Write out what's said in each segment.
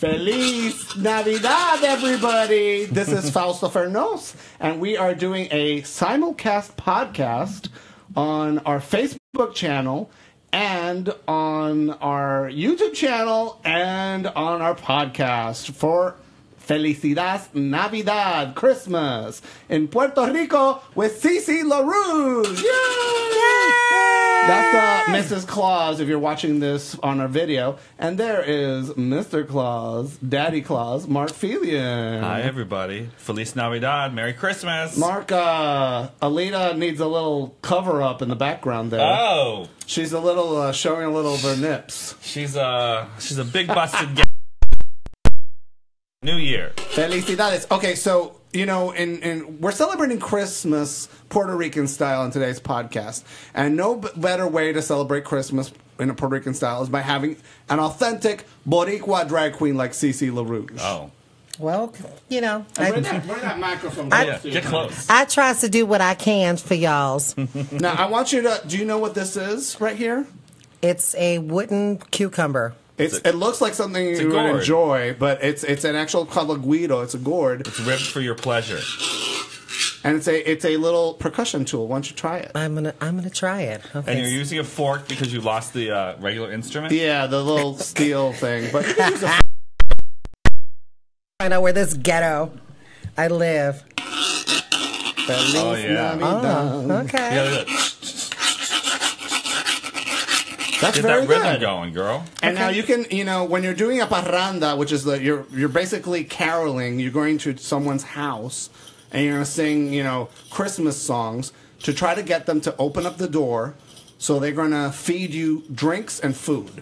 Feliz Navidad, everybody! This is Fausto Fernos, and we are doing a simulcast podcast on our Facebook channel and on our YouTube channel and on our podcast for Felicidad Navidad, Christmas in Puerto Rico with Cee-Cee LaRouge. Yay! That's Mrs. Claus if you're watching this on our video. And there is Mr. Claus, Daddy Claus, Mark Felian. Hi, everybody. Feliz Navidad. Merry Christmas. Mark, Alita needs a little cover-up in the background there. Oh. She's a little, showing a little of her nips. She's a big busted gal. New Year. Felicidades. Okay, so, you know, we're celebrating Christmas Puerto Rican style in today's podcast. And no better way to celebrate Christmas in a Puerto Rican style is by having an authentic boriqua drag queen like Cee-Cee LaRouge. Oh. Well, you know. Bring that microphone close. Get close. I try to do what I can for y'all's. Now, I want you to, do you know what this is right here? It's a wooden cucumber. It looks like something you would enjoy, but it's an actual coquito. It's a gourd. It's ribbed for your pleasure. And it's a little percussion tool. Why don't you try it? I'm gonna try it. Okay. And you're using a fork because you lost the regular instrument? Yeah, the little steel thing. But you can use a I know where this ghetto I live. Feliz yeah. Navidad. Okay. Yeah, That's get very that rhythm good. going, girl. And now you can, you know, when you're doing a parranda, which is you're basically caroling. You're going to someone's house and you're going to sing, you know, Christmas songs to try to get them to open up the door. So they're going to feed you drinks and food.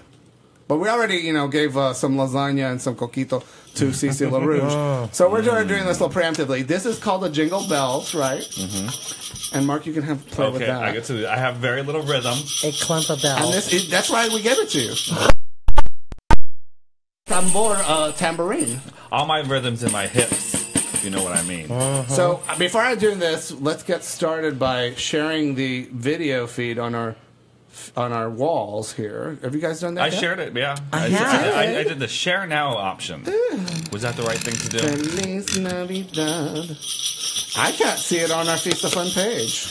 But we already, you know, gave some lasagna and some coquito to Cee-Cee LaRouge. So we're doing this little preemptively. This is called the Jingle Bells, right? Mm-hmm. And Mark, you can play with that. I have very little rhythm. A clump of bells. And that's why we gave it to you. Tambourine. All my rhythms in my hips, if you know what I mean. So before I do this, let's get started by sharing the video feed on our walls here. Have you guys done that? I shared it, yeah. I I did the share now option. Was that the right thing to do? Feliz Navidad. I can't see it on our Feast of Fun page.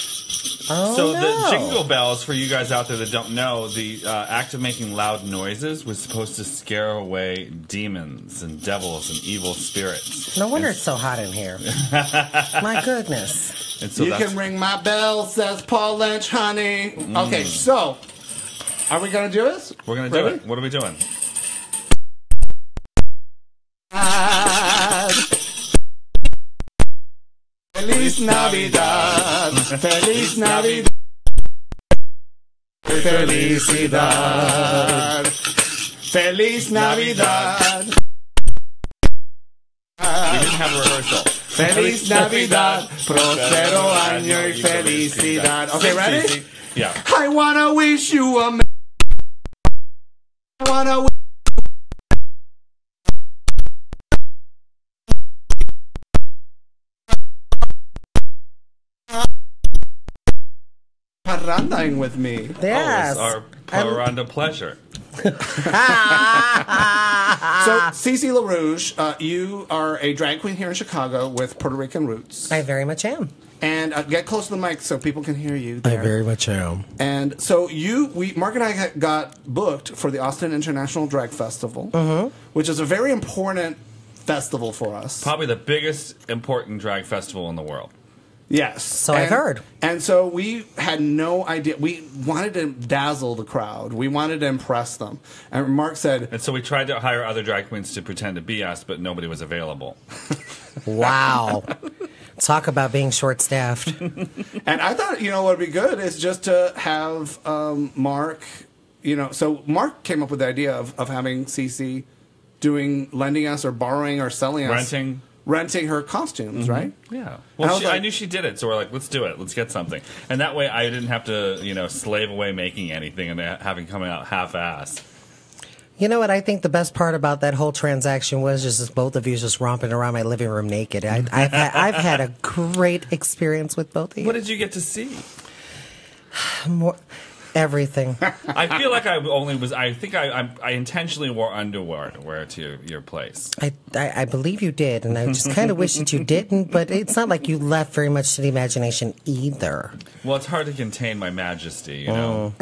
Oh, So no. the jingle bells, for you guys out there that don't know, the act of making loud noises was supposed to scare away demons and devils and evil spirits. No wonder it's so hot in here. My goodness. And so You can ring my bell, says Paul Lynch, honey. Okay, so are we gonna do this? we're going to do it. What are we doing? Feliz Navidad, Feliz Navidad, Felicidad, Feliz Navidad. We didn't have a rehearsal. Feliz Navidad, prospero año y felicidad. Okay, ready? Yeah. I wanna wish you a. I wanna. Parrandaing with me. Yes. Oh, it's our parranda pleasure. So, Cee-Cee LaRouge, you are a drag queen here in Chicago with Puerto Rican roots. I very much am. And get close to the mic so people can hear you there. I very much am. And so Mark and I got booked for the Austin International Drag Festival, which is a very important festival for us. Probably the biggest important drag festival in the world. Yes. So I've heard. And so we had no idea. We wanted to dazzle the crowd. We wanted to impress them. And Mark said... And so we tried to hire other drag queens to pretend to be us, but nobody was available. Wow. Talk about being short-staffed. And I thought, you know, what would be good is just to have Mark, you know... So Mark came up with the idea of having Cee-Cee lending us or borrowing or selling us... Renting her costumes, right? Yeah. Well, I I knew she did it, so we're like, let's do it. Let's get something. And that way I didn't have to, you know, slave away making anything and having come out half-assed. You know what? I think the best part about that whole transaction was just both of you just romping around my living room naked. I've had a great experience with both of you. What did you get to see? Everything. I feel like I intentionally wore underwear to your place. I believe you did, and I just kind of wish that you didn't, but it's not like you left very much to the imagination either. Well, it's hard to contain my majesty, you know.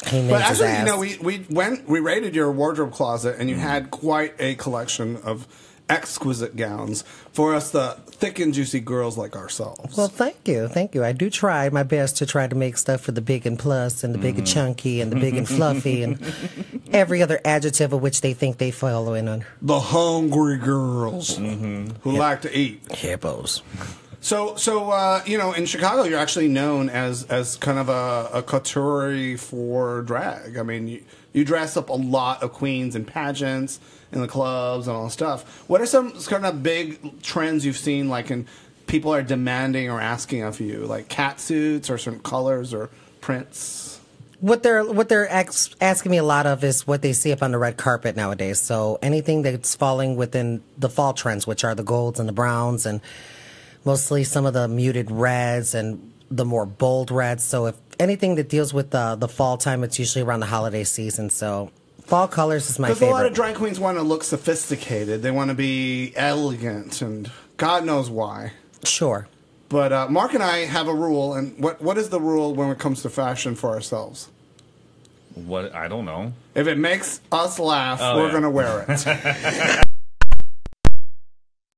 He made But his actually, ass. we raided your wardrobe closet, and you had quite a collection of exquisite gowns for us, the thick and juicy girls like ourselves. Well, thank you. I do try my best to try to make stuff for the big and plus, and the big and chunky, and the big and fluffy, and every other adjective of which they think they follow in on. The hungry girls who like to eat. Hippos. So in Chicago, you're actually known as kind of a couture for drag. I mean, you dress up a lot of queens in pageants, in the clubs, and all that stuff. What are some kind of big trends you've seen, like, in people are demanding or asking of you, like cat suits or certain colors or prints? What they're asking me a lot of is what they see up on the red carpet nowadays. So anything that's falling within the fall trends, which are the golds and the browns, and mostly some of the muted reds and the more bold reds. So if anything that deals with the fall time, it's usually around the holiday season. So fall colors is my favorite. Because a lot of drag queens want to look sophisticated. They want to be elegant, and God knows why. Sure. But Mark and I have a rule, and what is the rule when it comes to fashion for ourselves? What? I don't know. If it makes us laugh, we're going to wear it.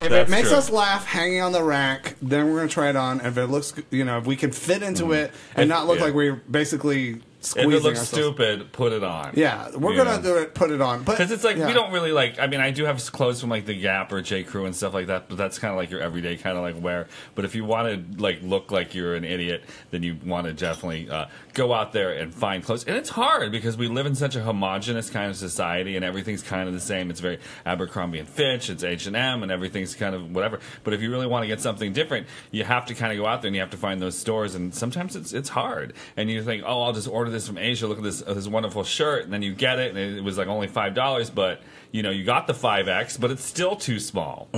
If it makes us laugh hanging on the rack, then we're going to try it on. If it looks, if we can fit into it and not look like we're basically squeezing If it looks ourselves. stupid, put it on. Yeah, we're going to do it, put it on. Because it's like, we don't really like, I mean, I do have clothes from like the Gap or J. Crew and stuff like that, but that's kind of like your everyday kind of like wear. But if you want to like look like you're an idiot, then you want to definitely go out there and find clothes. And it's hard because we live in such a homogenous kind of society and everything's kind of the same. It's very Abercrombie and Fitch, it's H&M, and everything's kind of whatever. But if you really want to get something different, you have to kind of go out there and you have to find those stores. And sometimes it's hard. And you think, oh, I'll just order this from Asia. Look at this wonderful shirt, and then you get it, and it was like only $5, but you got the 5X, but it's still too small.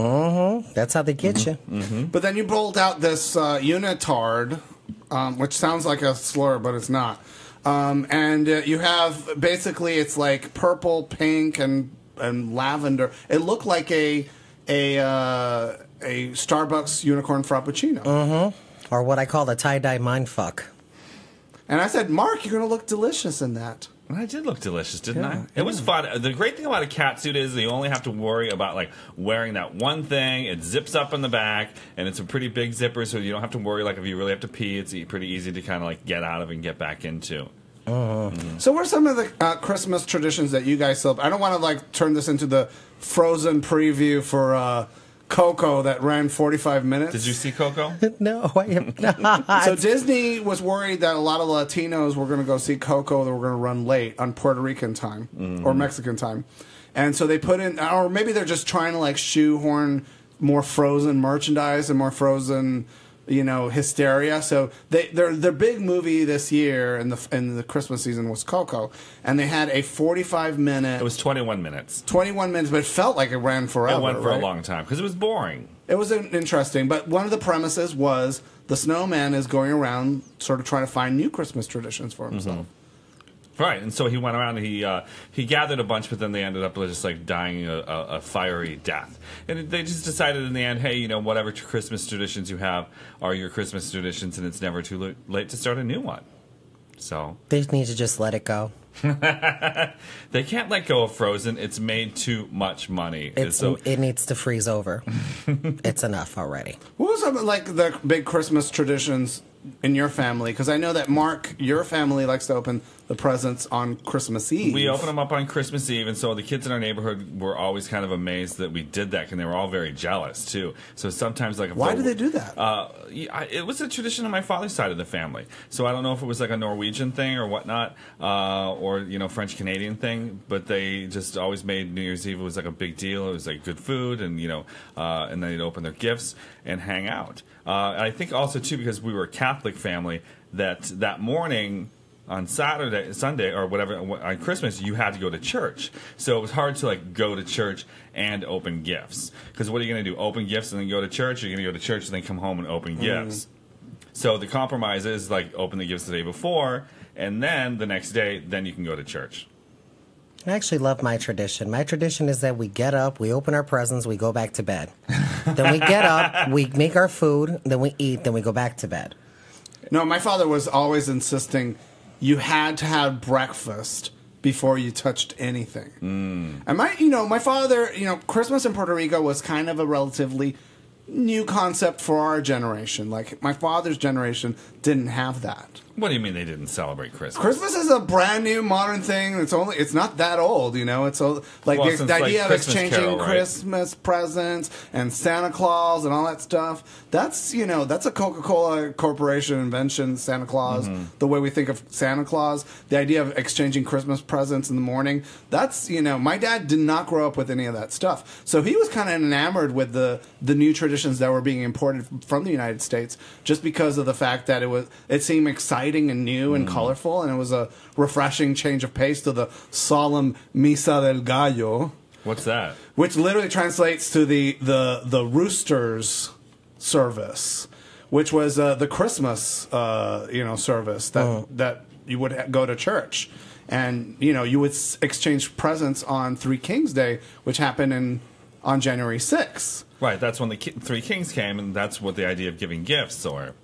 That's how they get you. But then you rolled out this unitard, which sounds like a slur, but it's not. And you have basically it's like purple, pink, and lavender. It looked like a Starbucks unicorn frappuccino. Or what I call the tie-dye mindfuck. And I said, Mark, you're going to look delicious in that. I did look delicious, didn't I? It was fun. The great thing about a cat suit is you only have to worry about like wearing that one thing. It zips up in the back, and it's a pretty big zipper, so you don't have to worry. Like if you really have to pee, it's pretty easy to kind of like get out of and get back into. So what are some of the Christmas traditions that you guys celebrate? I don't want to like turn this into the Frozen preview for Coco that ran 45 minutes. Did you see Coco? No, I have not. So Disney was worried that a lot of Latinos were going to go see Coco that were going to run late on Puerto Rican time or Mexican time. And so they put in, or maybe they're just trying to like shoehorn more Frozen merchandise and more Frozen, hysteria. So their big movie this year in the Christmas season was Coco, and they had a 45-minute. It was 21 minutes. 21 minutes, but it felt like it ran forever. It went for right? a long time because it was boring. It was interesting, but one of the premises was the snowman is going around sort of trying to find new Christmas traditions for himself. Right, and so he went around and he gathered a bunch, but then they ended up just like dying a fiery death. And they just decided in the end, hey, whatever Christmas traditions you have are your Christmas traditions, and it's never too late to start a new one. So They need to just let it go. They can't let go of Frozen. It's made too much money. It needs to freeze over. It's enough already. What was some of like the big Christmas traditions in your family? Because I know that Mark, your family likes to open the presents on Christmas Eve. We open them up on Christmas Eve, and so the kids in our neighborhood were always kind of amazed that we did that, and they were all very jealous too. So sometimes, like, why did they do that? It was a tradition on my father's side of the family. So I don't know if it was like a Norwegian thing or whatnot, or French Canadian thing, but they just always made New Year's Eve. It was like a big deal. It was like good food, and and then they'd open their gifts and hang out. I think also too because we were a Catholic family that morning. On Sunday, or whatever, on Christmas, you had to go to church. So it was hard to like go to church and open gifts. Because what are you going to do? Open gifts and then go to church? Or you're going to go to church and then come home and open gifts? So the compromise is like open the gifts the day before and then the next day, then you can go to church. I actually love my tradition. My tradition is that we get up, we open our presents, we go back to bed. Then we get up, we make our food, then we eat, then we go back to bed. No, my father was always insisting you had to have breakfast before you touched anything. And my father, Christmas in Puerto Rico was kind of a relatively new concept for our generation. Like, my father's generation didn't have that. What do you mean they didn't celebrate Christmas? Christmas is a brand new modern thing. It's not that old, It's like Well, the since, idea of Christmas exchanging Carol, right? Christmas presents and Santa Claus and all that stuff. That's a Coca-Cola Corporation invention. Santa Claus, the way we think of Santa Claus, the idea of exchanging Christmas presents in the morning. That's my dad did not grow up with any of that stuff, so he was kind of enamored with the new traditions that were being imported from the United States, just because of the fact that it seemed exciting and new and colorful, and it was a refreshing change of pace to the solemn Misa del Gallo. What's that? Which literally translates to the rooster's service, which was the Christmas service that you would go to church, and you would exchange presents on Three Kings Day, which happened on January 6th. Right, that's when the Three Kings came, and that's what the idea of giving gifts or.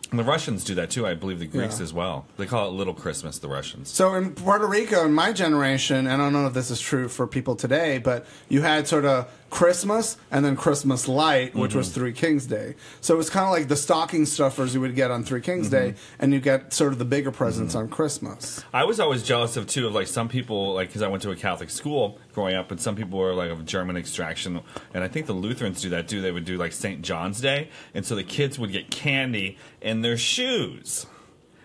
And the Russians do that too. I believe the Greeks as well. They call it Little Christmas, the Russians. So in Puerto Rico, in my generation, and I don't know if this is true for people today, but you had sort of Christmas and then Christmas Light, which was Three Kings Day. So it was kind of like the stocking stuffers you would get on Three Kings Day, and you get sort of the bigger presents on Christmas. I was always jealous of too of like some people, like because I went to a Catholic school growing up, and some people were like of German extraction, and I think the Lutherans do that too. They would do like St. John's Day, and so the kids would get candy in their shoes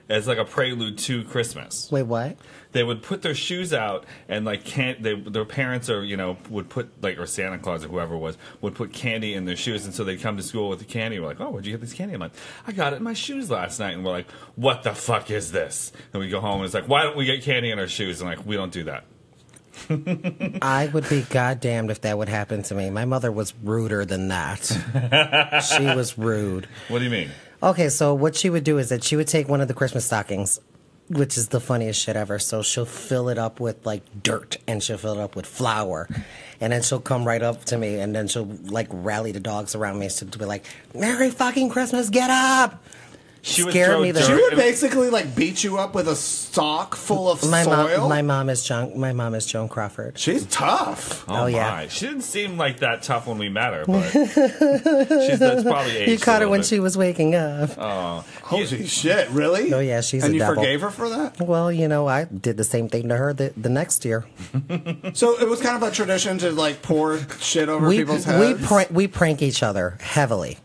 as like a prelude to Christmas. Wait, what? They would put their shoes out and like their parents or would put like, or Santa Claus or whoever it was would put candy in their shoes, and so they'd come to school with the candy. We're like, oh, where'd you get this candy? I'm like, I got it in my shoes last night. And we're like, what the fuck is this? And we go home and it's like, why don't we get candy in our shoes? And like, we don't do that. I would be goddamned if that would happen to me. My mother was ruder than that. She was rude. What do you mean? Okay, so what she would do is that she would take one of the Christmas stockings, which is the funniest shit ever. So she'll fill it up with like dirt, and she'll fill it up with flour, and then she'll come right up to me, and then she'll like rally the dogs around me to be like, "Merry fucking Christmas, get up!" She would Scared me. She would basically like beat you up with a sock full of soil. My mom is Joan Crawford. She's tough. Oh yeah. My. She didn't seem like that tough when we met her, but that's probably aged. You caught her when bit. she was waking up. Oh, Holy shit, really? Oh yeah, she's and a you devil. forgave her for that? Well, I did the same thing to her the next year. So it was kind of a tradition to like pour shit over people's heads? We prank each other heavily.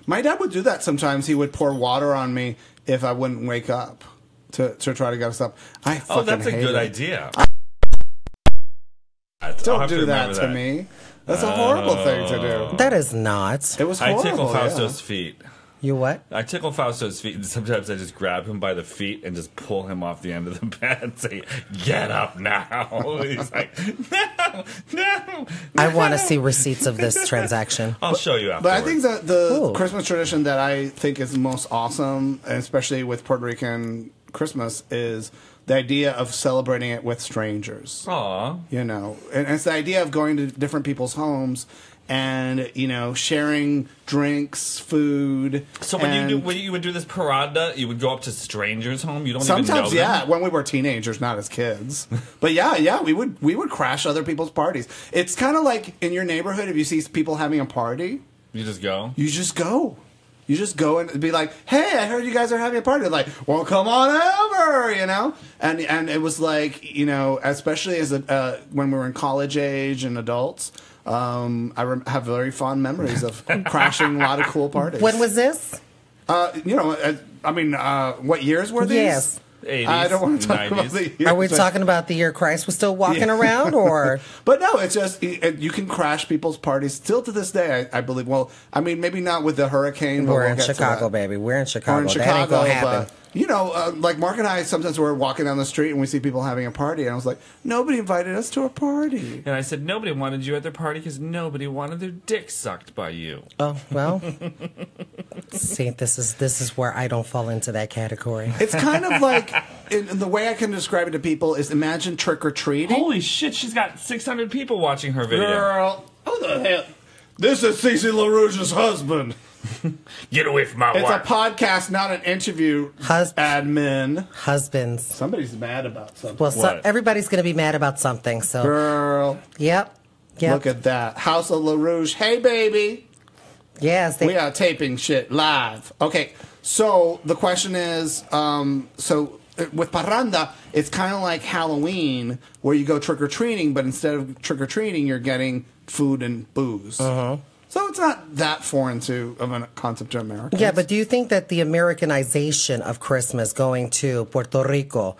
My dad would do that sometimes. He would pour water on me if I wouldn't wake up to try to get us up. I fucking that's a hate good it. idea. Don't do that to me. That's a horrible thing to do. That is not. It was I horrible. tickle Fausto's feet. You what? I tickle Fausto's feet, and sometimes I just grab him by the feet and just pull him off the end of the bed and say, "Get up now." He's like, "No." I want to see receipts of this transaction. I'll show you But afterwards. I think that the Ooh. Christmas tradition that I think is most awesome, and especially with Puerto Rican Christmas, is the idea of celebrating it with strangers. Aw. And it's the idea of going to different people's homes and sharing drinks, food. So when you would do this parada, you would go up to strangers' home. You don't Sometimes, even know them? yeah, when we were teenagers, not as kids. But yeah, we would crash other people's parties. It's kind of like in your neighborhood, if you see people having a party, You just go. you just go. You just go and be like, "Hey, I heard you guys are having a party." They're like, "Well, come on over," And it was like, especially as when we were in college age and adults, I have very fond memories of crashing a lot of cool parties. When was this? What years were these? Yes. 80s, I don't want to talk 90s. about the years. Are we talking about the year Christ was still walking around, or? But no, it's just you can crash people's parties still to this day. I believe. Well, maybe not with the hurricane. But We're we'll in get to Chicago, that. baby. We're in Chicago. Or in That ain't Chicago, gonna happen. but like Mark and I, sometimes we're walking down the street and we see people having a party, and I was like, nobody invited us to a party. And I said, nobody wanted you at their party because nobody wanted their dick sucked by you. Oh well. See, this is where I don't fall into that category. It's kind of like and the way I can describe it to people is imagine trick or treating. Holy shit, she's got 600 people watching her video. Girl, who the hell? This is Cee-Cee LaRouge's husband. Get away from my It's wife. a podcast, not an interview. Admin. Husbands. Somebody's mad about something. Well, everybody's going to be mad about something. So, Girl, yep. look at that. House of LaRouge. Hey, baby. Yes, We are taping shit live. Okay, so the question is, with parranda, it's kind of like Halloween, where you go trick-or-treating, but instead of trick-or-treating, you're getting food and booze. So it's not that foreign of a concept to Americans. Yeah, but do you think that the Americanization of Christmas, going to Puerto Rico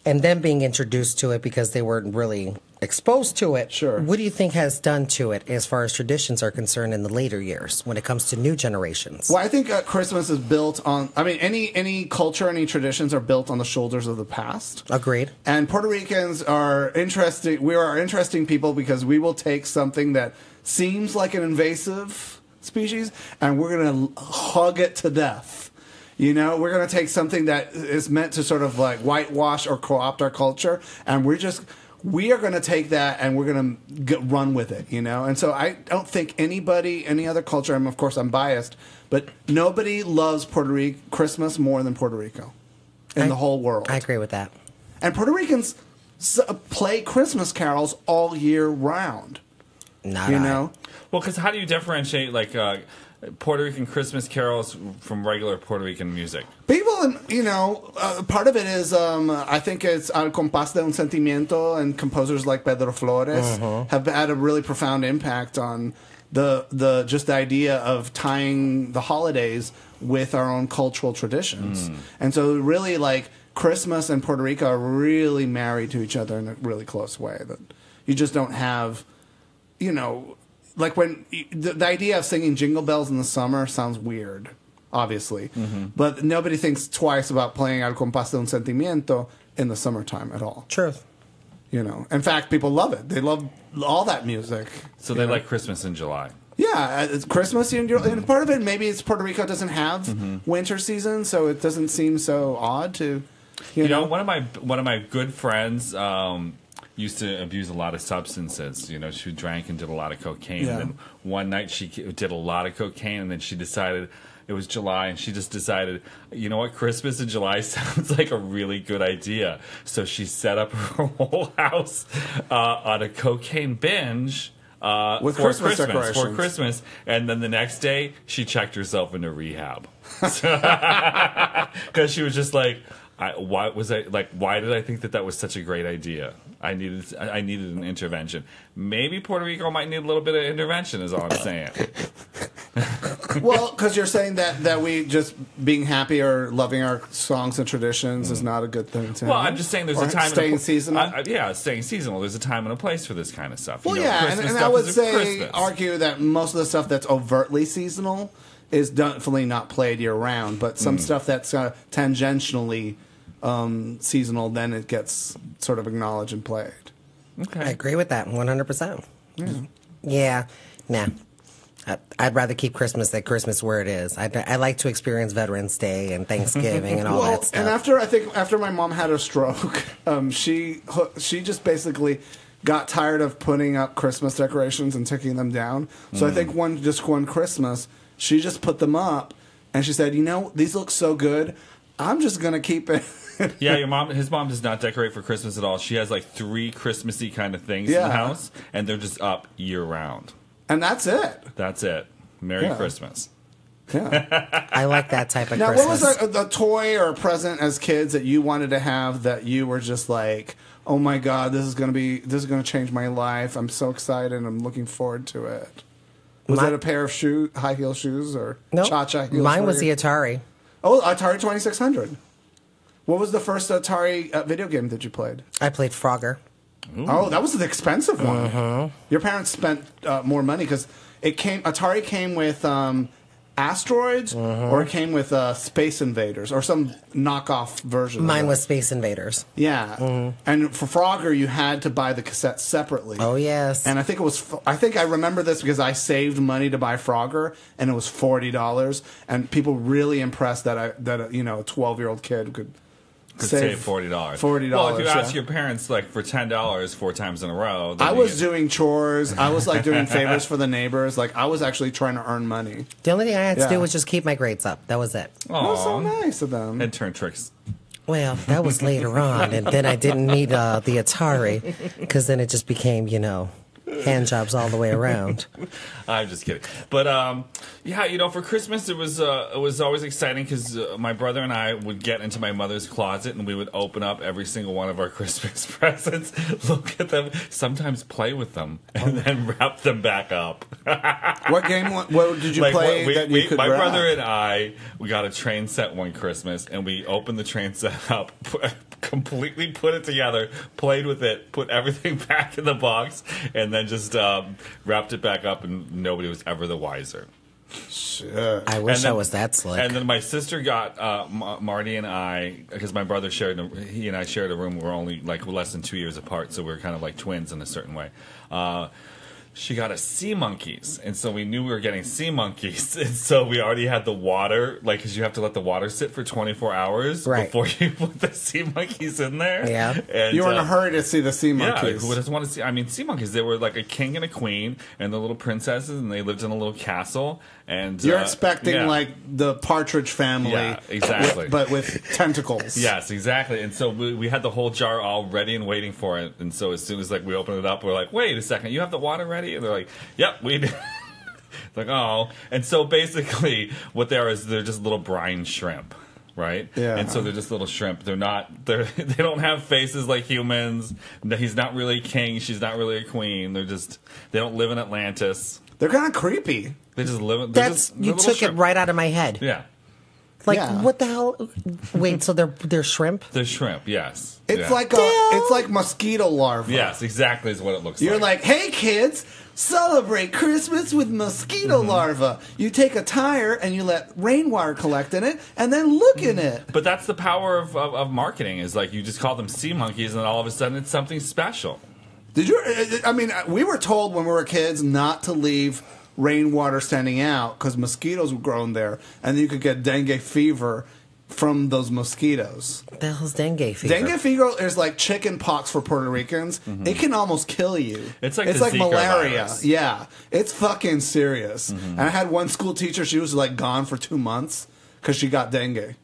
and then being introduced to it because they weren't really exposed to it, Sure. what do you think has done to it as far as traditions are concerned in the later years when it comes to new generations? Well, I think Christmas is built on, any culture, any traditions are built on the shoulders of the past. Agreed. And Puerto Ricans are interesting. We are interesting people because we will take something that seems like an invasive species and we're going to hug it to death. You know, we're going to take something that is meant to sort of like whitewash or co-opt our culture, and we are going to take that and we're going to run with it, you know? And so I don't think any other culture, of course I'm biased, but nobody loves Christmas more than Puerto Rico in the whole world. I agree with that. And Puerto Ricans play Christmas carols all year round. Not you know? Well, because how do you differentiate, like, Puerto Rican Christmas carols from regular Puerto Rican music? People, part of it is, I think it's Al Compás de un Sentimiento, and composers like Pedro Flores have had a really profound impact on the idea of tying the holidays with our own cultural traditions. And so really, like, Christmas and Puerto Rico are really married to each other in a really close way. That you just don't have, like when the idea of singing Jingle Bells in the summer sounds weird, obviously, but nobody thinks twice about playing Al Compás de un Sentimiento in the summertime at all. Truth. In fact, people love it. They love all that music. So they like Christmas in July. Yeah, it's Christmas, and part of it maybe it's Puerto Rico doesn't have winter season, so it doesn't seem so odd to, you know. One of my good friends used to abuse a lot of substances. She drank and did a lot of cocaine. Yeah. And then one night she did a lot of cocaine, and then she decided it was July, and she just decided, you know what, Christmas in July sounds like a really good idea. So she set up her whole house on a cocaine binge. With for Christmas decorations. For Christmas, and then the next day she checked herself into rehab because she was just like, why did I think that was such a great idea? I needed an intervention. Maybe Puerto Rico might need a little bit of intervention, is all I'm saying. Well, because you're saying that we just being happy or loving our songs and traditions is not a good thing to. Well, I'm just saying there's a time staying seasonal. Staying seasonal. There's a time and a place for this kind of stuff. Well, Christmas and stuff I would is argue that most of the stuff that's overtly seasonal is definitely not played year round, but some stuff that's tangentially seasonal, then it gets sort of acknowledged and played. Okay, I agree with that 100%. Yeah. Nah. I'd rather keep Christmas at Christmas where it is. I like to experience Veterans Day and Thanksgiving and all that stuff. And after my mom had a stroke, she just basically got tired of putting up Christmas decorations and taking them down. So I think one Christmas, she just put them up, and she said, these look so good, I'm just going to keep it. Yeah, his mom does not decorate for Christmas at all. She has like 3 Christmassy kind of things in the house, and they're just up year round. And that's it. That's it. Merry Christmas. Yeah. I like that type of Now, Christmas. what was a toy or a present as kids that you wanted to have that you were just like, oh my God, this is going to change my life. I'm so excited. I'm looking forward to it. Was that a pair of high heel shoes, or cha-cha heels? Mine was the Atari. Oh, Atari 2600. What was the first Atari video game that you played? I played Frogger. Ooh. Oh, that was the expensive one. Your parents spent more money because Atari came with Asteroids, or it came with Space Invaders, or some knockoff version. Mine was Space Invaders. Yeah, and for Frogger, you had to buy the cassette separately. Oh yes, and I think I remember this because I saved money to buy Frogger, and it was $40, and people really impressed that a 12-year-old kid could could save $40. $40. Well, if you ask your parents like for $10 4 times in a row, then I was doing chores. I was like doing favors for the neighbors. Like I was actually trying to earn money. The only thing I had to do was just keep my grades up. That was it. That was so nice of them. And turn tricks. Well, that was later on, and then I didn't need the Atari, because then it just became, hand jobs all the way around. I'm just kidding, but yeah, for Christmas it was always exciting because my brother and I would get into my mother's closet and we would open up every single one of our Christmas presents, look at them, sometimes play with them, and then wrap them back up. What game? What did you play? My brother and I, we got a train set one Christmas, and we opened the train set up. Completely put it together, played with it, put everything back in the box, and then just wrapped it back up, and nobody was ever the wiser. Shit. I wish I was that slick. And then my sister got Marty and I, because my brother he and I shared a room. We're only like less than 2 years apart, so we're kind of like twins in a certain way. She got us sea monkeys, and so we knew we were getting sea monkeys, and so we already had the water, like, because you have to let the water sit for 24 hours before you put the sea monkeys in there. Yeah. And, you were in a hurry to see the sea monkeys. Yeah, who doesn't want to see? I mean, sea monkeys, they were like a king and a queen, and the little princesses, and they lived in a little castle. And you're expecting like the Partridge Family, exactly, but with tentacles. Yes, exactly. And so we had the whole jar all ready and waiting for it. And so as soon as we opened it up, we're like, "Wait a second, you have the water ready?" And they're like, "Yep, we do." It's like, oh, and so basically, what they are is they're just little brine shrimp. Right? Yeah. And so they're just little shrimp. They don't have faces like humans. He's not really a king. She's not really a queen. They don't live in Atlantis. They're kind of creepy. They just live. You took shrimp. it right out of my head. Yeah. What the hell? Wait, so they're shrimp? They're shrimp. Yes. It's like mosquito larvae. Yes, exactly is what it looks like. You're like, hey kids, celebrate Christmas with mosquito larvae. You take a tire and you let rainwater collect in it, and then look in it. But that's the power of marketing. Is like you just call them sea monkeys, and all of a sudden it's something special. Did you? I mean, we were told when we were kids not to leave rainwater standing out because mosquitoes were growing there, and you could get dengue fever from those mosquitoes. What the hell's dengue fever? Dengue fever is like chicken pox for Puerto Ricans. It can almost kill you. It's like malaria. virus. Yeah, it's fucking serious. And I had one school teacher. She was like gone for 2 months because she got dengue.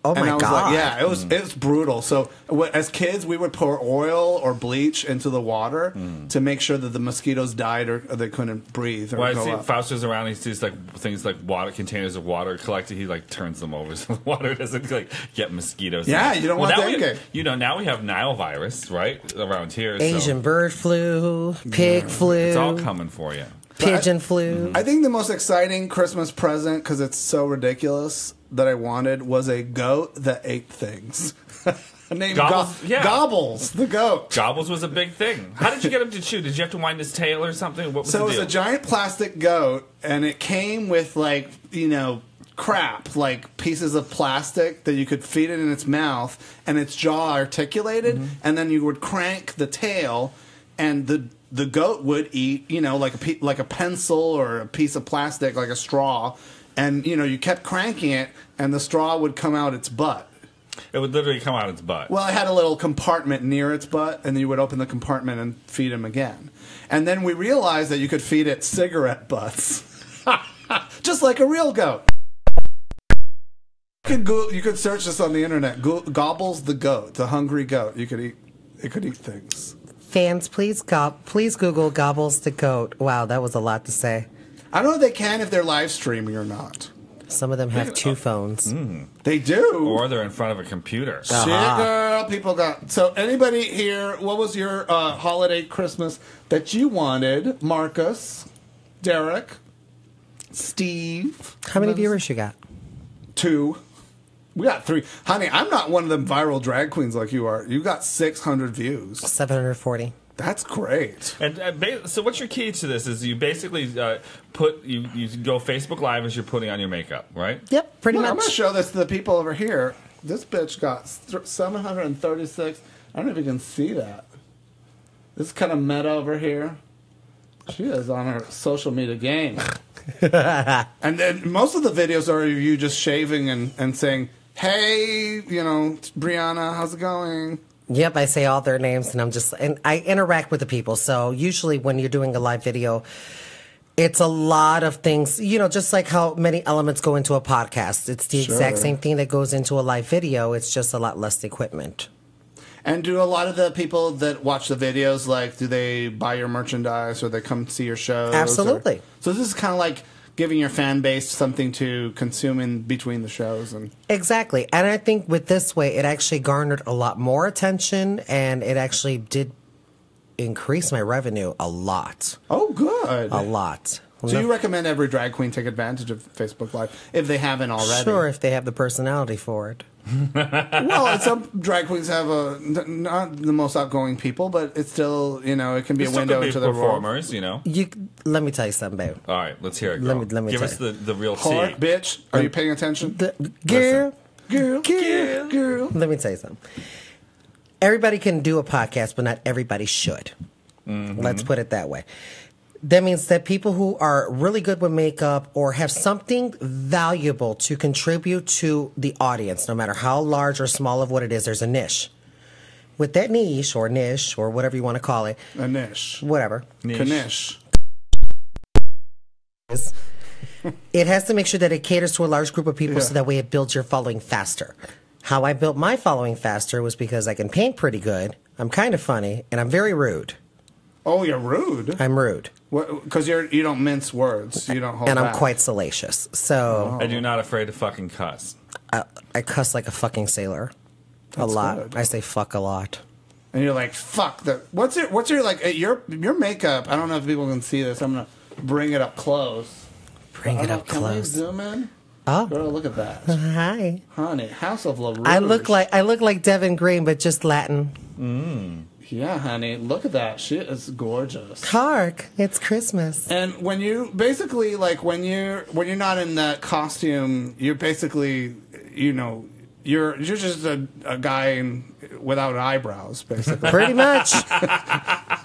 Oh my and I was God. like, yeah, it was brutal. So as kids, we would pour oil or bleach into the water to make sure that the mosquitoes died or they couldn't breathe. Well, I see Fausto's around. He sees like things like water containers of water collected. He like turns them over so the water doesn't like get mosquitoes. Yeah, you don't want dengue. Now we have Nile virus right around here. Asian bird flu, pig flu. It's all coming for you. Pigeon flu. I think the most exciting Christmas present, because it's so ridiculous, that I wanted was a goat that ate things. Named Gobbles, the goat. Gobbles was a big thing. How did you get him to chew? Did you have to wind his tail or something? What was so the it was deal? a giant plastic goat, and it came with crap, like pieces of plastic that you could feed it in its mouth, and its jaw articulated, and then you would crank the tail, and the goat would eat, like a pencil or a piece of plastic, like a straw, and you kept cranking it, and the straw would come out its butt. It would literally come out its butt. Well, it had a little compartment near its butt, and you would open the compartment and feed him again. And then we realized that you could feed it cigarette butts, just like a real goat. You could search this on the internet. Gobbles the goat, the hungry goat. It could eat things. Fans, please Google Gobbles the goat. Wow, that was a lot to say. I don't know if they can if they're live streaming or not. Some of them have two phones. They do. Or they're in front of a computer. Shit, girl, people got... So anybody here, what was your holiday Christmas that you wanted? Marcus, Derek, Steve. How many viewers you got? 2. We got 3. Honey, I'm not one of them viral drag queens like you are. You got 600 views. 740. That's great. And so what's your key to this is you basically you go Facebook Live as you're putting on your makeup, right? Yep, pretty much. I'm going to show this to the people over here. This bitch got 736. I don't know if you can see that. This is kind of meta over here. She is on her social media game. And then most of the videos are you just shaving and saying, hey, Brianna, how's it going? Yep, I say all their names, and I interact with the people. So usually when you're doing a live video, it's a lot of things, just like how many elements go into a podcast. It's the exact same thing that goes into a live video. It's just a lot less equipment. And do a lot of the people that watch the videos, do they buy your merchandise or they come see your shows? Absolutely. So this is kind of like giving your fan base something to consume in between the shows. Exactly. And I think with this way, it actually garnered a lot more attention, and it actually did increase my revenue a lot. Oh, good. A lot. So you recommend every drag queen take advantage of Facebook Live if they haven't already? Sure, if they have the personality for it. Well, some drag queens have not the most outgoing people, but it's still, it can be a window into the performers, Let me tell you something, babe. All right, let's hear it, girl. Let me give tell us the real tea. Hard, bitch. Are you paying attention? Girl. Let me tell you something. Everybody can do a podcast, but not everybody should. Mm-hmm. Let's put it that way. That means that people who are really good with makeup or have something valuable to contribute to the audience, no matter how large or small of what it is, there's a niche. With that niche or whatever you want to call it. A niche. Whatever. Knish. It has to make sure that it caters to a large group of people so that way it builds your following faster. How I built my following faster was because I can paint pretty good, I'm kind of funny, and I'm very rude. Oh, you're rude? I'm rude. Because you don't mince words. You don't hold And back. I'm quite salacious. So And you're not afraid to fucking cuss. I cuss like a fucking sailor. That's a lot. good. I say fuck a lot. And you're like, fuck that. What's your your makeup? I don't know if people can see this. I'm gonna bring it up close. Bring it up Can we close. zoom in? Oh, Girl, look at that, hi. honey. House of LaRouge. I look like Devin Green, but just Latin. Yeah, honey. Look at that. She is gorgeous. Hark! It's Christmas. And when you basically when you're not in that costume, you're basically you're just a guy without eyebrows, basically. Pretty much.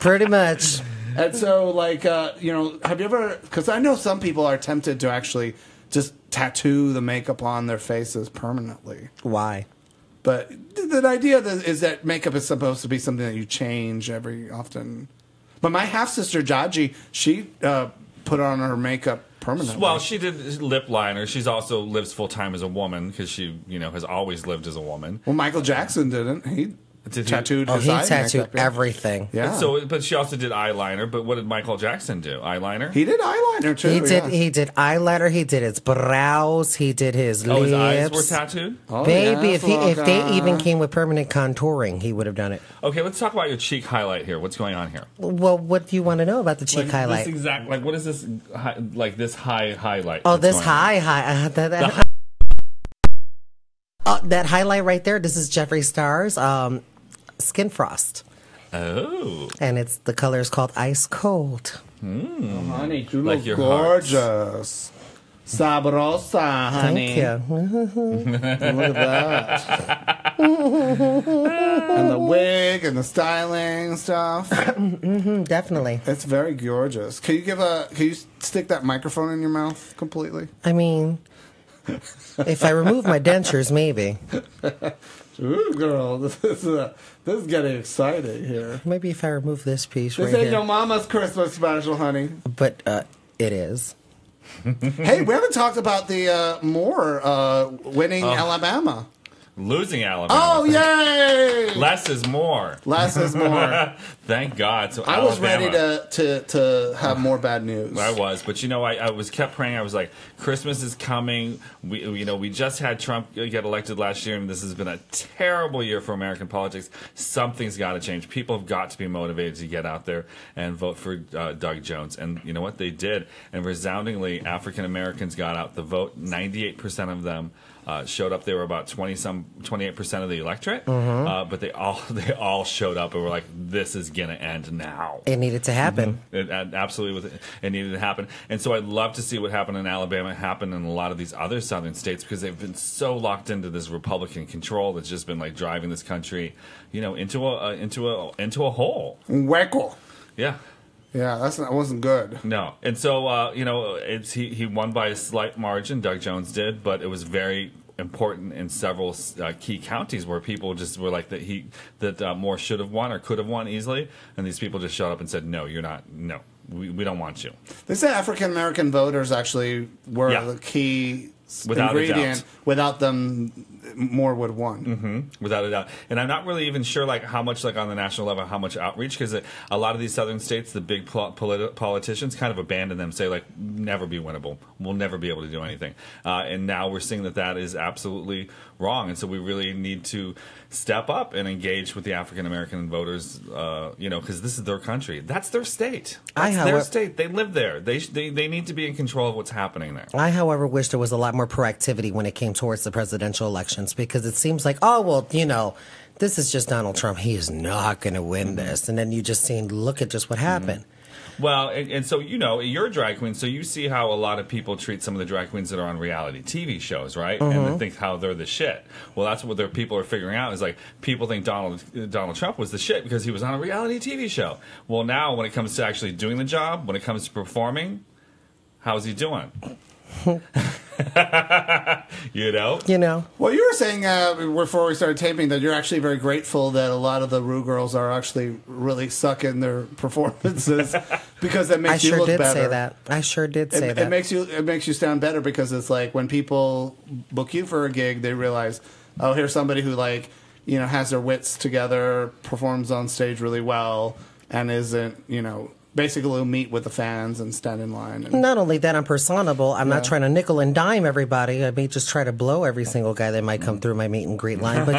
Pretty much. And so, have you ever? Because I know some people are tempted to actually just tattoo the makeup on their faces permanently. Why? But the idea is that makeup is supposed to be something that you change every often. But my half sister Jaji, she put on her makeup permanently. Well, she did lip liner. She's also lives full time as a woman because she, has always lived as a woman. Well, Michael Jackson didn't. He tattooed his he eye tattooed makeup, yeah. everything. Yeah. But she also did eyeliner. But what did Michael Jackson do? Eyeliner? He did eyeliner too. He did eyeliner. He did his brows. He did his lips. His eyes were tattooed? Oh, Baby, yes, if they even came with permanent contouring, he would have done it. Okay, let's talk about your cheek highlight here. What's going on here? Well, what do you want to know about the cheek highlight? What is this? This high highlight? Oh, this high. That highlight right there. This is Jeffree Star's Skin Frost. Oh. And the color is called Ice Cold. Oh, honey, you Like look your gorgeous. Sabrosa, honey. Thank you. Look at that. And the wig and the styling and stuff. Definitely. It's very gorgeous. Can you stick that microphone in your mouth completely? I mean, if I remove my dentures, maybe. Ooh, girl, this is getting exciting here. Maybe if I remove this piece This right ain't here. your mama's Christmas special, honey. But it is. Hey, we haven't talked about the Moore winning Alabama. Losing Alabama. Oh, yay! Less is more. Less is more. Thank God. So I was ready Alabama. to have more bad news. I was, but I was kept praying. I was like, Christmas is coming. We just had Trump get elected last year, and this has been a terrible year for American politics. Something's got to change. People have got to be motivated to get out there and vote for Doug Jones. And you know what? They did. And resoundingly, African Americans got out the vote. 98% of them showed up. They were about 28% of the electorate, but they all showed up and were like, "This is gonna end now." It needed to happen. It absolutely it needed to happen. And so I'd love to see what happened in Alabama happen in a lot of these other southern states because they've been so locked into this Republican control that's just been like driving this country, into a hole. Weckle. Yeah. Yeah, that wasn't good. No, and so he won by a slight margin. Doug Jones did, but it was very important in several key counties where people just were like that Moore should have won or could have won easily, and these people just showed up and said, no, you're not, no, we don't want you. They said African American voters actually were the key ingredient. Without them, Moore would have won. Mm-hmm. Without a doubt. And I'm not really even sure like how much like on the national level, how much outreach, because a lot of these southern states, the big politicians kind of abandon them, say like, never be winnable. We'll never be able to do anything. And now we're seeing that is absolutely wrong. And so we really need to step up and engage with the African American voters, because this is their country. That's their state. That's their state. They live there. They need to be in control of what's happening there. I, however, wish there was a lot more proactivity when it came towards the presidential elections, because it seems like, oh, well, this is just Donald Trump. He is not going to win this. And then you just look at just what happened. Well, and so, you're a drag queen, so you see how a lot of people treat some of the drag queens that are on reality TV shows, right? And they think how they're the shit. Well, that's what people are figuring out is like people think Donald Trump was the shit because he was on a reality TV show. Well, now when it comes to actually doing the job, when it comes to performing, how's he doing? Well, you were saying before we started taping that you're actually very grateful that a lot of the Rue girls are actually really sucking their performances because that makes you look better. I sure did say that. It makes you sound better because it's like when people book you for a gig, they realize, oh, here's somebody who has their wits together, performs on stage really well, and isn't basically will meet with the fans and stand in line. And not only that, I'm personable. I'm not trying to nickel and dime everybody. I may just try to blow every single guy that might come through my meet and greet line. But,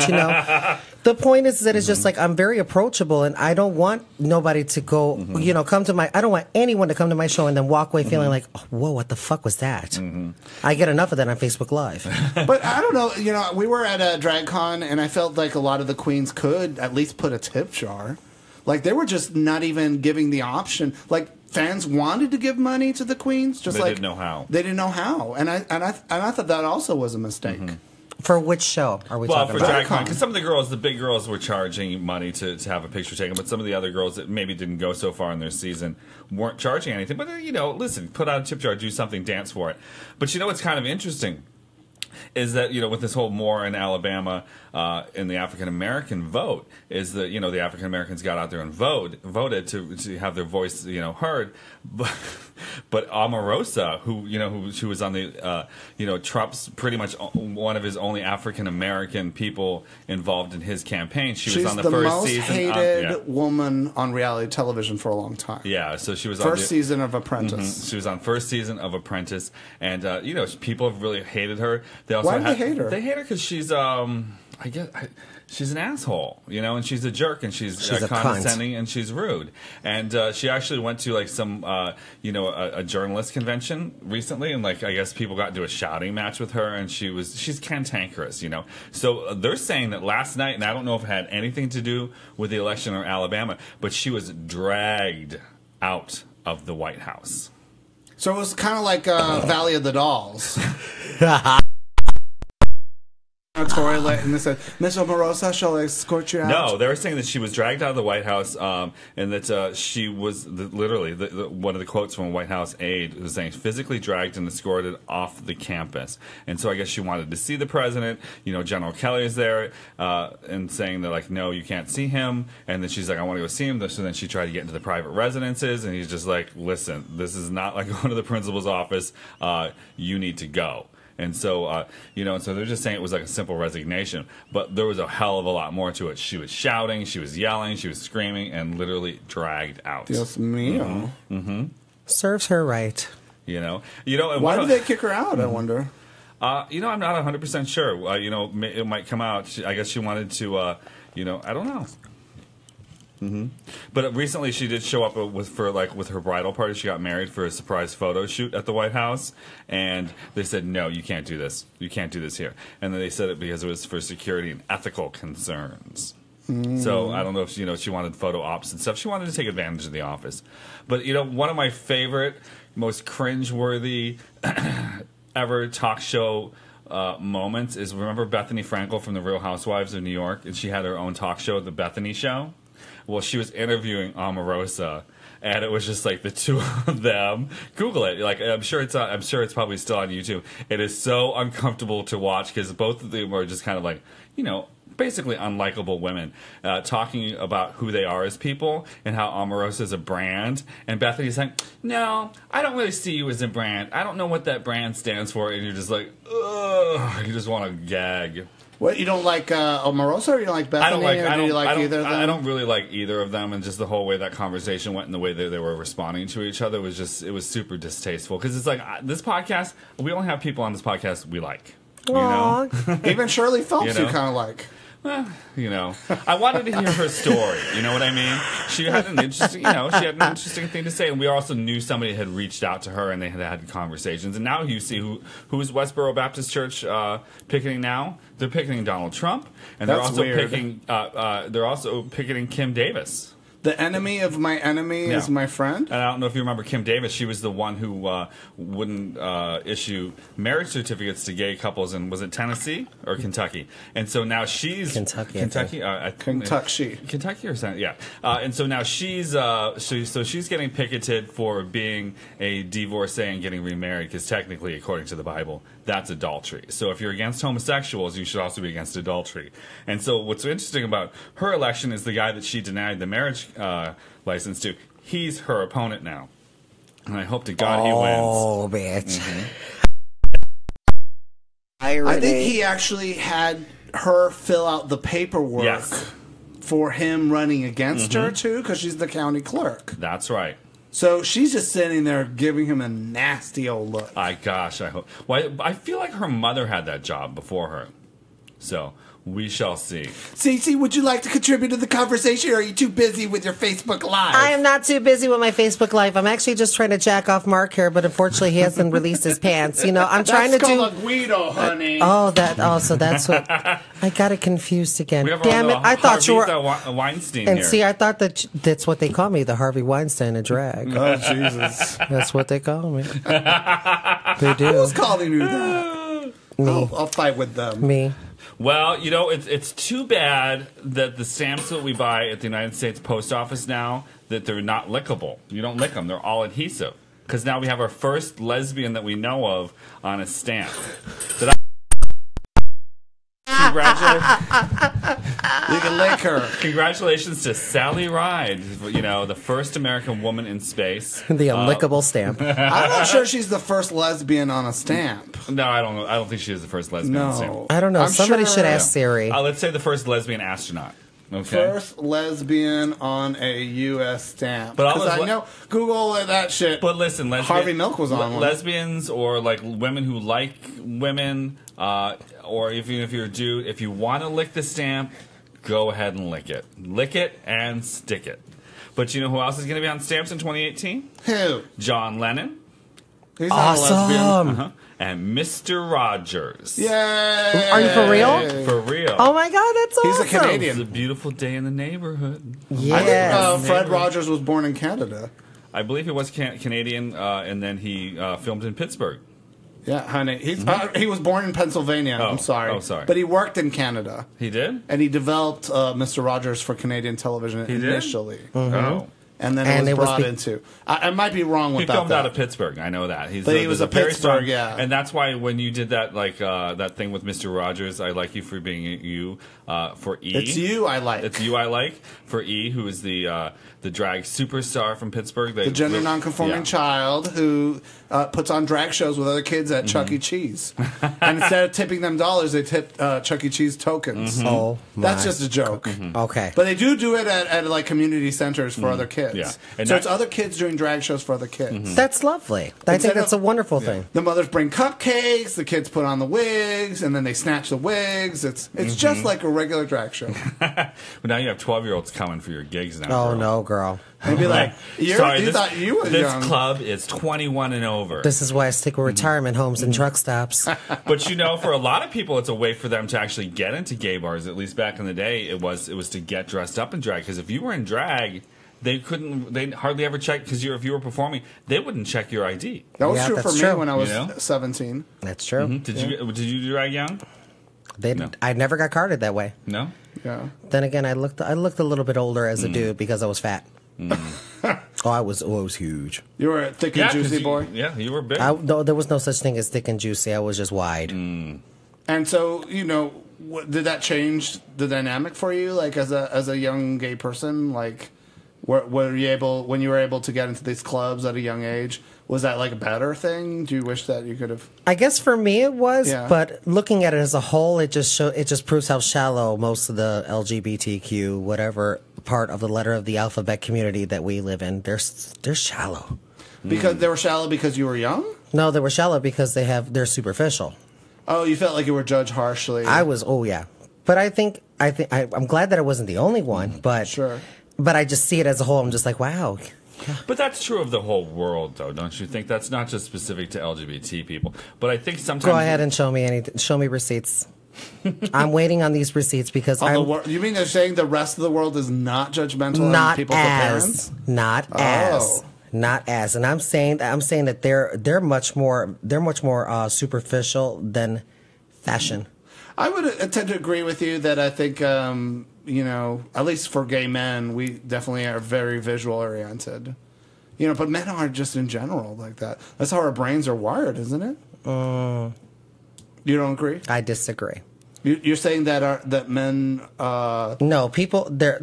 the point is that it's just like I'm very approachable, and I don't want nobody to go, come to my, I don't want anyone to come to my show and then walk away feeling like, oh, whoa, what the fuck was that? I get enough of that on Facebook Live. But I don't know, we were at a drag con, and I felt like a lot of the queens could at least put a tip jar. Like, they were just not even giving the option. Like, fans wanted to give money to the queens. Just they didn't know how. They didn't know how. And I thought that also was a mistake. For which show are we talking about? Well, for DragCon, because some of the big girls were charging money to have a picture taken, but some of the other girls that maybe didn't go so far in their season weren't charging anything. But, listen, put out a tip jar, do something, dance for it. But what's kind of interesting is that, with this whole Moore in Alabama in the African American vote, is that, the African Americans got out there and voted to have their voice, heard. But Omarosa, who was on the, Trump's pretty much one of his only African American people involved in his campaign. She's was on the first season. She's the most hated woman on reality television for a long time. Yeah, so she was on first season of Apprentice. She was on first season of Apprentice, and people have really hated her. They also Why do they hate her? They hate her because she's she's an asshole, and she's a jerk, and she's condescending, and she's rude. And she actually went to like some, a journalist convention recently, and I guess people got into a shouting match with her, and she's cantankerous, So they're saying that last night, and I don't know if it had anything to do with the election or Alabama, but she was dragged out of the White House. So it was kind of like Valley of the Dolls. A toilet, and they said, "Miss Omarosa, shall I escort you out?" No, they were saying that she was dragged out of the White House, and that she was literally one of the quotes from a White House aide was saying, "physically dragged and escorted off the campus." And so I guess she wanted to see the president. General Kelly is there, and saying that no, you can't see him. And then she's like, "I want to go see him." So then she tried to get into the private residences, and he's just like, "Listen, this is not like going to the principal's office. You need to go." And so, and so they're just saying it was like a simple resignation. But there was a hell of a lot more to it. She was shouting, she was yelling, she was screaming, and literally dragged out. Dios mío. Serves her right. And why did they kick her out, I wonder? I'm not 100% sure. It might come out. I guess she wanted to, I don't know. But recently she did show up with her bridal party. She got married for a surprise photo shoot at the White House, and they said, "No, you can't do this. You can't do this here." And then they said it because it was for security and ethical concerns. So I don't know if she wanted photo ops and stuff. She wanted to take advantage of the office. But one of my favorite, most cringeworthy ever talk show moments is, remember Bethenny Frankel from The Real Housewives of New York, and she had her own talk show, The Bethenny Show. Well, she was interviewing Omarosa, and it was just like the two of them. Google it. Like I'm sure it's probably still on YouTube. It is so uncomfortable to watch because both of them are just kind of like, basically unlikable women talking about who they are as people and how Omarosa is a brand. And Bethenny's like, no, I don't really see you as a brand. I don't know what that brand stands for. And you're just like, ugh. You just want to gag. What, you don't like Omarosa or you don't like Bethenny? I don't really like either of them. And just the whole way that conversation went and the way that they were responding to each other was super distasteful. Because it's like, this podcast, we only have people on this podcast we like. Aww. Even Shirley Phelps you kind of like. Well, I wanted to hear her story. You know what I mean? She had an interesting thing to say, and we also knew somebody had reached out to her, and they had conversations. And now you see who's Westboro Baptist Church picketing now? They're picketing Donald Trump, and they're also picketing Kim Davis. The enemy of my enemy is my friend. And I don't know if you remember Kim Davis. She was the one who wouldn't issue marriage certificates to gay couples in, was it Tennessee or Kentucky? And so now she's Kentucky or something. Yeah. And so now she's she's getting picketed for being a divorcee and getting remarried because technically, according to the Bible, that's adultery. So if you're against homosexuals, you should also be against adultery. And so what's interesting about her election is the guy that she denied the marriage license to. He's her opponent now. And I hope to God he wins. Oh, bitch. I think he actually had her fill out the paperwork for him running against her, too, because she's the county clerk. That's right. So she's just sitting there giving him a nasty old look. I hope. Well, I feel like her mother had that job before her. So we shall see. CeeCee, would you like to contribute to the conversation, or are you too busy with your Facebook Live? I am not too busy with my Facebook Live. I'm actually just trying to jack off Mark here, but unfortunately he hasn't released his pants. I'm trying to do... That's called a Guido, honey. So that's what... I got it confused again. Damn it, I thought you were... Weinstein and here. see, I thought that's what they call me, the Harvey Weinstein of drag. Oh, Jesus. That's what they call me. They do. Who's calling you that? Me. I'll fight with them. Me. Well, it's too bad that the stamps that we buy at the United States Post Office now, that they're not lickable. You don't lick them. They're all adhesive. Because now we have our first lesbian that we know of on a stamp. You can lick her. Congratulations to Sally Ride, the first American woman in space. The unlickable stamp. I'm not sure she's the first lesbian on a stamp. No, I don't know. I don't think she is the first lesbian on a stamp. I don't know. Somebody should ask Yeah. Siri. Let's say the first lesbian astronaut. Okay. First lesbian on a U.S. stamp. But Because I know, Google that shit. But listen, Harvey Milk was on one. Lesbians or like women who like women, or even if you're a dude, if you want to lick the stamp, go ahead and lick it. Lick it and stick it. But you know who else is going to be on stamps in 2018? Who? John Lennon. He's not a lesbian. And Mr. Rogers. Yay! Are you for real? For real. Oh my God, that's awesome. He's a Canadian. It's a beautiful day in the neighborhood. Yeah. I think Fred Rogers was born in Canada. I believe he was Canadian, and then he filmed in Pittsburgh. Yeah, honey. He was born in Pennsylvania. I'm sorry. Oh, sorry. But he worked in Canada. He did? And he developed Mr. Rogers for Canadian television initially. Oh. And then it was brought into... I might be wrong with that. He filmed out of Pittsburgh. I know that. But he was a Pittsburgh, yeah. And that's why when you did that that thing with Mr. Rogers, I like you for being you, for E. It's you I like. It's you I like. For E, who is the drag superstar from Pittsburgh. The gender nonconforming child who puts on drag shows with other kids at Chuck E. Cheese. And instead of tipping them dollars, they tip Chuck E. Cheese tokens. Oh, that's just a joke. Okay. But they do it at like community centers for other kids. Yeah. And so it's other kids doing drag shows for other kids. That's lovely. I think that's a wonderful thing. The mothers bring cupcakes, the kids put on the wigs, and then they snatch the wigs. It's just like a regular drag show. But now you have 12-year-olds coming for your gigs now. Oh, girl. no, girl. They'd be like, you thought you were young. This club is 21 and over. This is why I stick with retirement homes and truck stops. But for a lot of people, it's a way for them to actually get into gay bars. At least back in the day, it was to get dressed up in drag. Because if you were in drag, they hardly ever check, because if you were performing, they wouldn't check your ID. That was true for me when I was 17. That's true. Did you drag young? No. I never got carded that way. No? Yeah. Then again, I looked a little bit older as a dude because I was fat. Oh, I was huge. You were a thick and juicy boy? Yeah, you were big. No, there was no such thing as thick and juicy. I was just wide. And so, did that change the dynamic for you, like as a young gay person? Like, were you able, when you were able to get into these clubs at a young age, was that like a better thing? Do you wish that you could have? I guess for me it was, Yeah. but looking at it as a whole, it just proves how shallow most of the LGBTQ whatever part of the letter of the alphabet community that we live in. They're shallow. Because they were shallow because you were young? No, they were shallow because they're superficial. Oh, you felt like you were judged harshly. I was, yeah. But I'm glad that I wasn't the only one, but Sure. But I just see it as a whole. I'm just like, wow. But that's true of the whole world, though, don't you think? That's not just specific to LGBT people. But I think sometimes... Go ahead and show me receipts. I'm waiting on these receipts because you mean they're saying the rest of the world is not judgmental on people's appearance? Not as. And I'm saying that they're much more superficial than fashion. I would tend to agree with you that I think, at least for gay men, we definitely are very visual oriented. But men are just in general like that. That's how our brains are wired, isn't it? You don't agree? I disagree. You're saying that men... No, people... This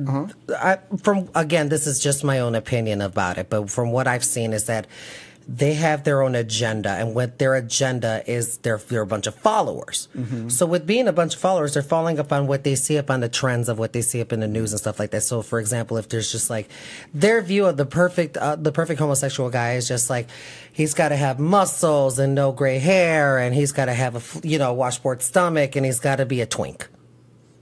is just my own opinion about it, but from what I've seen is that they have their own agenda, and what their agenda is, they're a bunch of followers. Mm-hmm. So with being a bunch of followers, they're following up on what they see up on the trends of what they see up in the news and stuff like that. So, for example, if there's just like their view of the perfect homosexual guy is just like he's got to have muscles and no gray hair, and he's got to have a washboard stomach, and he's got to be a twink.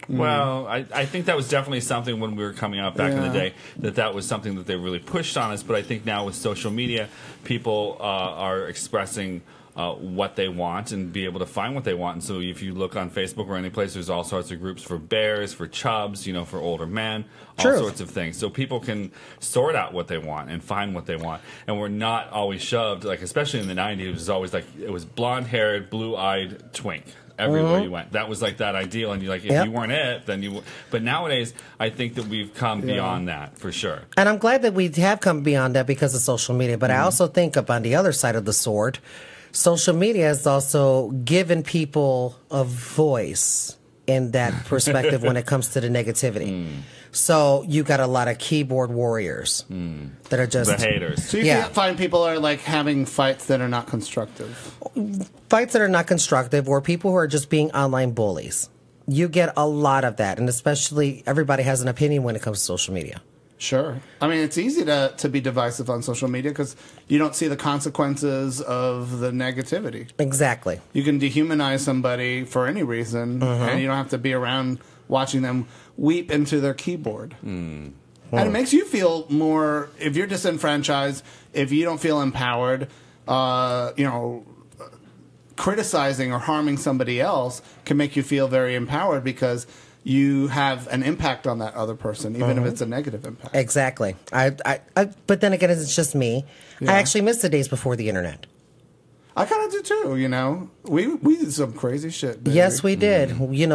Well, I think that was definitely something when we were coming out back in the day, that was something that they really pushed on us. But I think now with social media, people are expressing what they want and be able to find what they want. And so if you look on Facebook or any place, there's all sorts of groups for bears, for chubs, for older men, all sorts of things. So people can sort out what they want and find what they want. And we're not always shoved, like especially in the 90s, it was always like it was blonde-haired, blue-eyed twink. Everywhere you went, that was like that ideal, and if you weren't it, then you. But nowadays, I think that we've come beyond that for sure. And I'm glad that we have come beyond that because of social media. But I also think on the other side of the sword, social media has also given people a voice in that perspective when it comes to the negativity. So you got a lot of keyboard warriors that are just the haters. So you can't find people are like having fights that are not constructive. Fights that are not constructive, or people who are just being online bullies. You get a lot of that, and especially everybody has an opinion when it comes to social media. Sure. I mean, it's easy to be divisive on social media because you don't see the consequences of the negativity. Exactly. You can dehumanize somebody for any reason, and you don't have to be around watching them weep into their keyboard. And it makes you feel more, if you're disenfranchised, if you don't feel empowered, criticizing or harming somebody else can make you feel very empowered because you have an impact on that other person, even if it's a negative impact. Exactly. But then again, it's just me. I actually miss the days before the internet. I kind of do too, We did some crazy shit, baby. Yes, we did.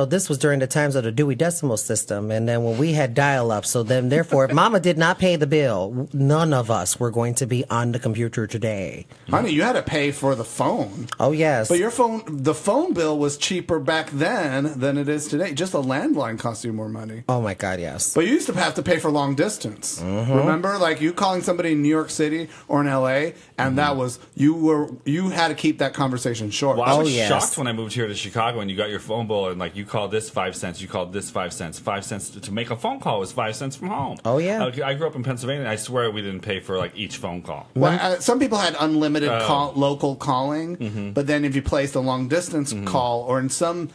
This was during the times of the Dewey Decimal System, and then when we had dial-up. So then, therefore, if Mama did not pay the bill, none of us were going to be on the computer today. Honey, you had to pay for the phone. Oh, yes. But the phone bill was cheaper back then than it is today. Just a landline cost you more money. Oh, my God, yes. But you used to have to pay for long distance. Remember? Like, you calling somebody in New York City or in L.A., and that was, you had to keep that conversation short. Well, I was shocked when I moved here to Chicago and you got your phone bill and like you called this 5 cents, you called this 5 cents. 5 cents to make a phone call was 5 cents from home. Oh yeah. I grew up in Pennsylvania and I swear we didn't pay for like each phone call. Well, some people had unlimited local calling, but then if you placed a long distance call or in some,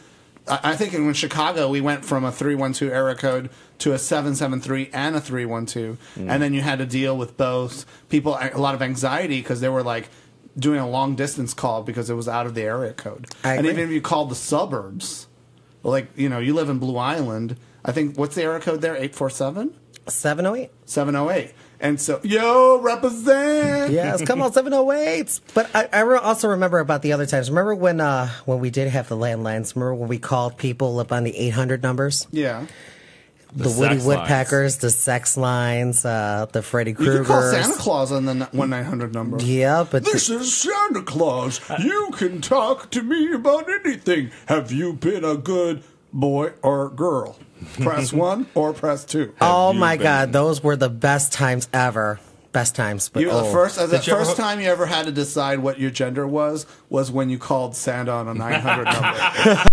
I think in Chicago we went from a 312 area code to a 773 and a 312, and then you had to deal with both. People a lot of anxiety because they were like doing a long distance call because it was out of the area code. And even if you called the suburbs, like, you live in Blue Island, I think, what's the area code there? 847? 708. 708. And so, yo, represent! Yes, come on, 708. But I also remember about the other times. Remember when we did have the landlines? Remember when we called people up on the 800 numbers? Yeah. The Woody sex Woodpeckers, the sex lines, the Freddy You can call Kruegers. Santa Claus on the 1-900 number. Yeah, but This is Santa Claus. You can talk to me about anything. Have you been a good boy or girl? Press 1 or press 2. oh you my been- God, those were the best times ever. Best times. But The first Did you ever first hook- time you ever had to decide what your gender was when you called Santa on a 900 number.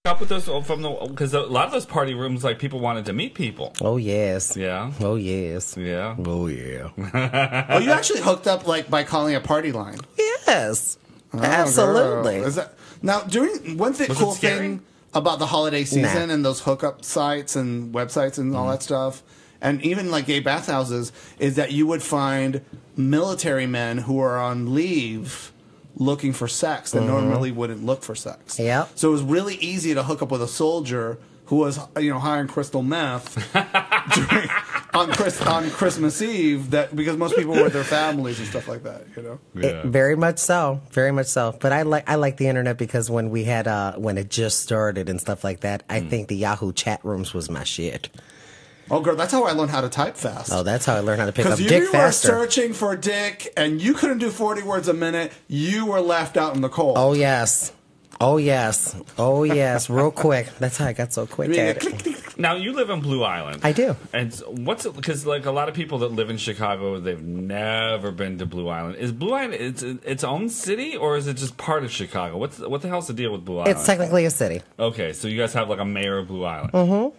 Up with those from the because a lot of those party rooms, like people wanted to meet people. oh yes. Yeah, Oh yes. yeah. Oh yeah. Oh, you actually hooked up by calling a party line. Yes. Oh, Absolutely. girl. Is that now doing one thing? Was it Cool scary? thing about the holiday season Nah. and those hookup sites and websites and all that stuff, and even like gay bathhouses, is that you would find military men who are on leave looking for sex that normally wouldn't look for sex. Yep. So it was really easy to hook up with a soldier who was high on crystal meth on Christmas Eve, because most people were with their families and stuff like that. Yeah. Very much so. Very much so. But I like the internet because when we had when it just started and stuff like that, I think the Yahoo chat rooms was my shit. Oh, girl, that's how I learned how to type fast. Oh, that's how I learned how to pick up Because dick you were faster. searching for dick and you couldn't do 40 words a minute, you were left out in the cold. Oh yes. Oh yes. Oh yes. Real quick. That's how I got so quick at it. Now you live in Blue Island. I do. And what's it? Because like a lot of people that live in Chicago, they've never been to Blue Island. Is Blue Island its own city or is it just part of Chicago? What the hell's the deal with Blue Island? It's technically a city. Okay, so you guys have like a mayor of Blue Island. Mm-hmm.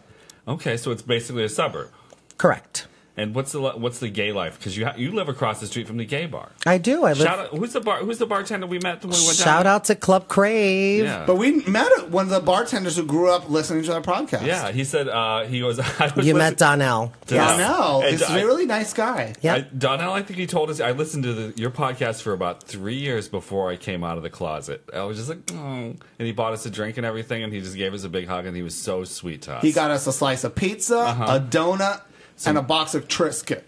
Okay, so it's basically a suburb. Correct. And what's the gay life? Because you live across the street from the gay bar. I do. I live. Shout out, who's the bartender we met when we went down? Shout out to Club Crave. Yeah. But we met one of the bartenders who grew up listening to our podcast. Yeah, he said he goes. I was You met listening- Donnell. Yeah. Donnell And is a really nice guy. Yep. Donnell, I think he told us. I listened to your podcast for about 3 years before I came out of the closet. I was just like, oh, and he bought us a drink and everything, and he just gave us a big hug, and he was so sweet to us. He got us a slice of pizza, a donut, and a box of Triscuit.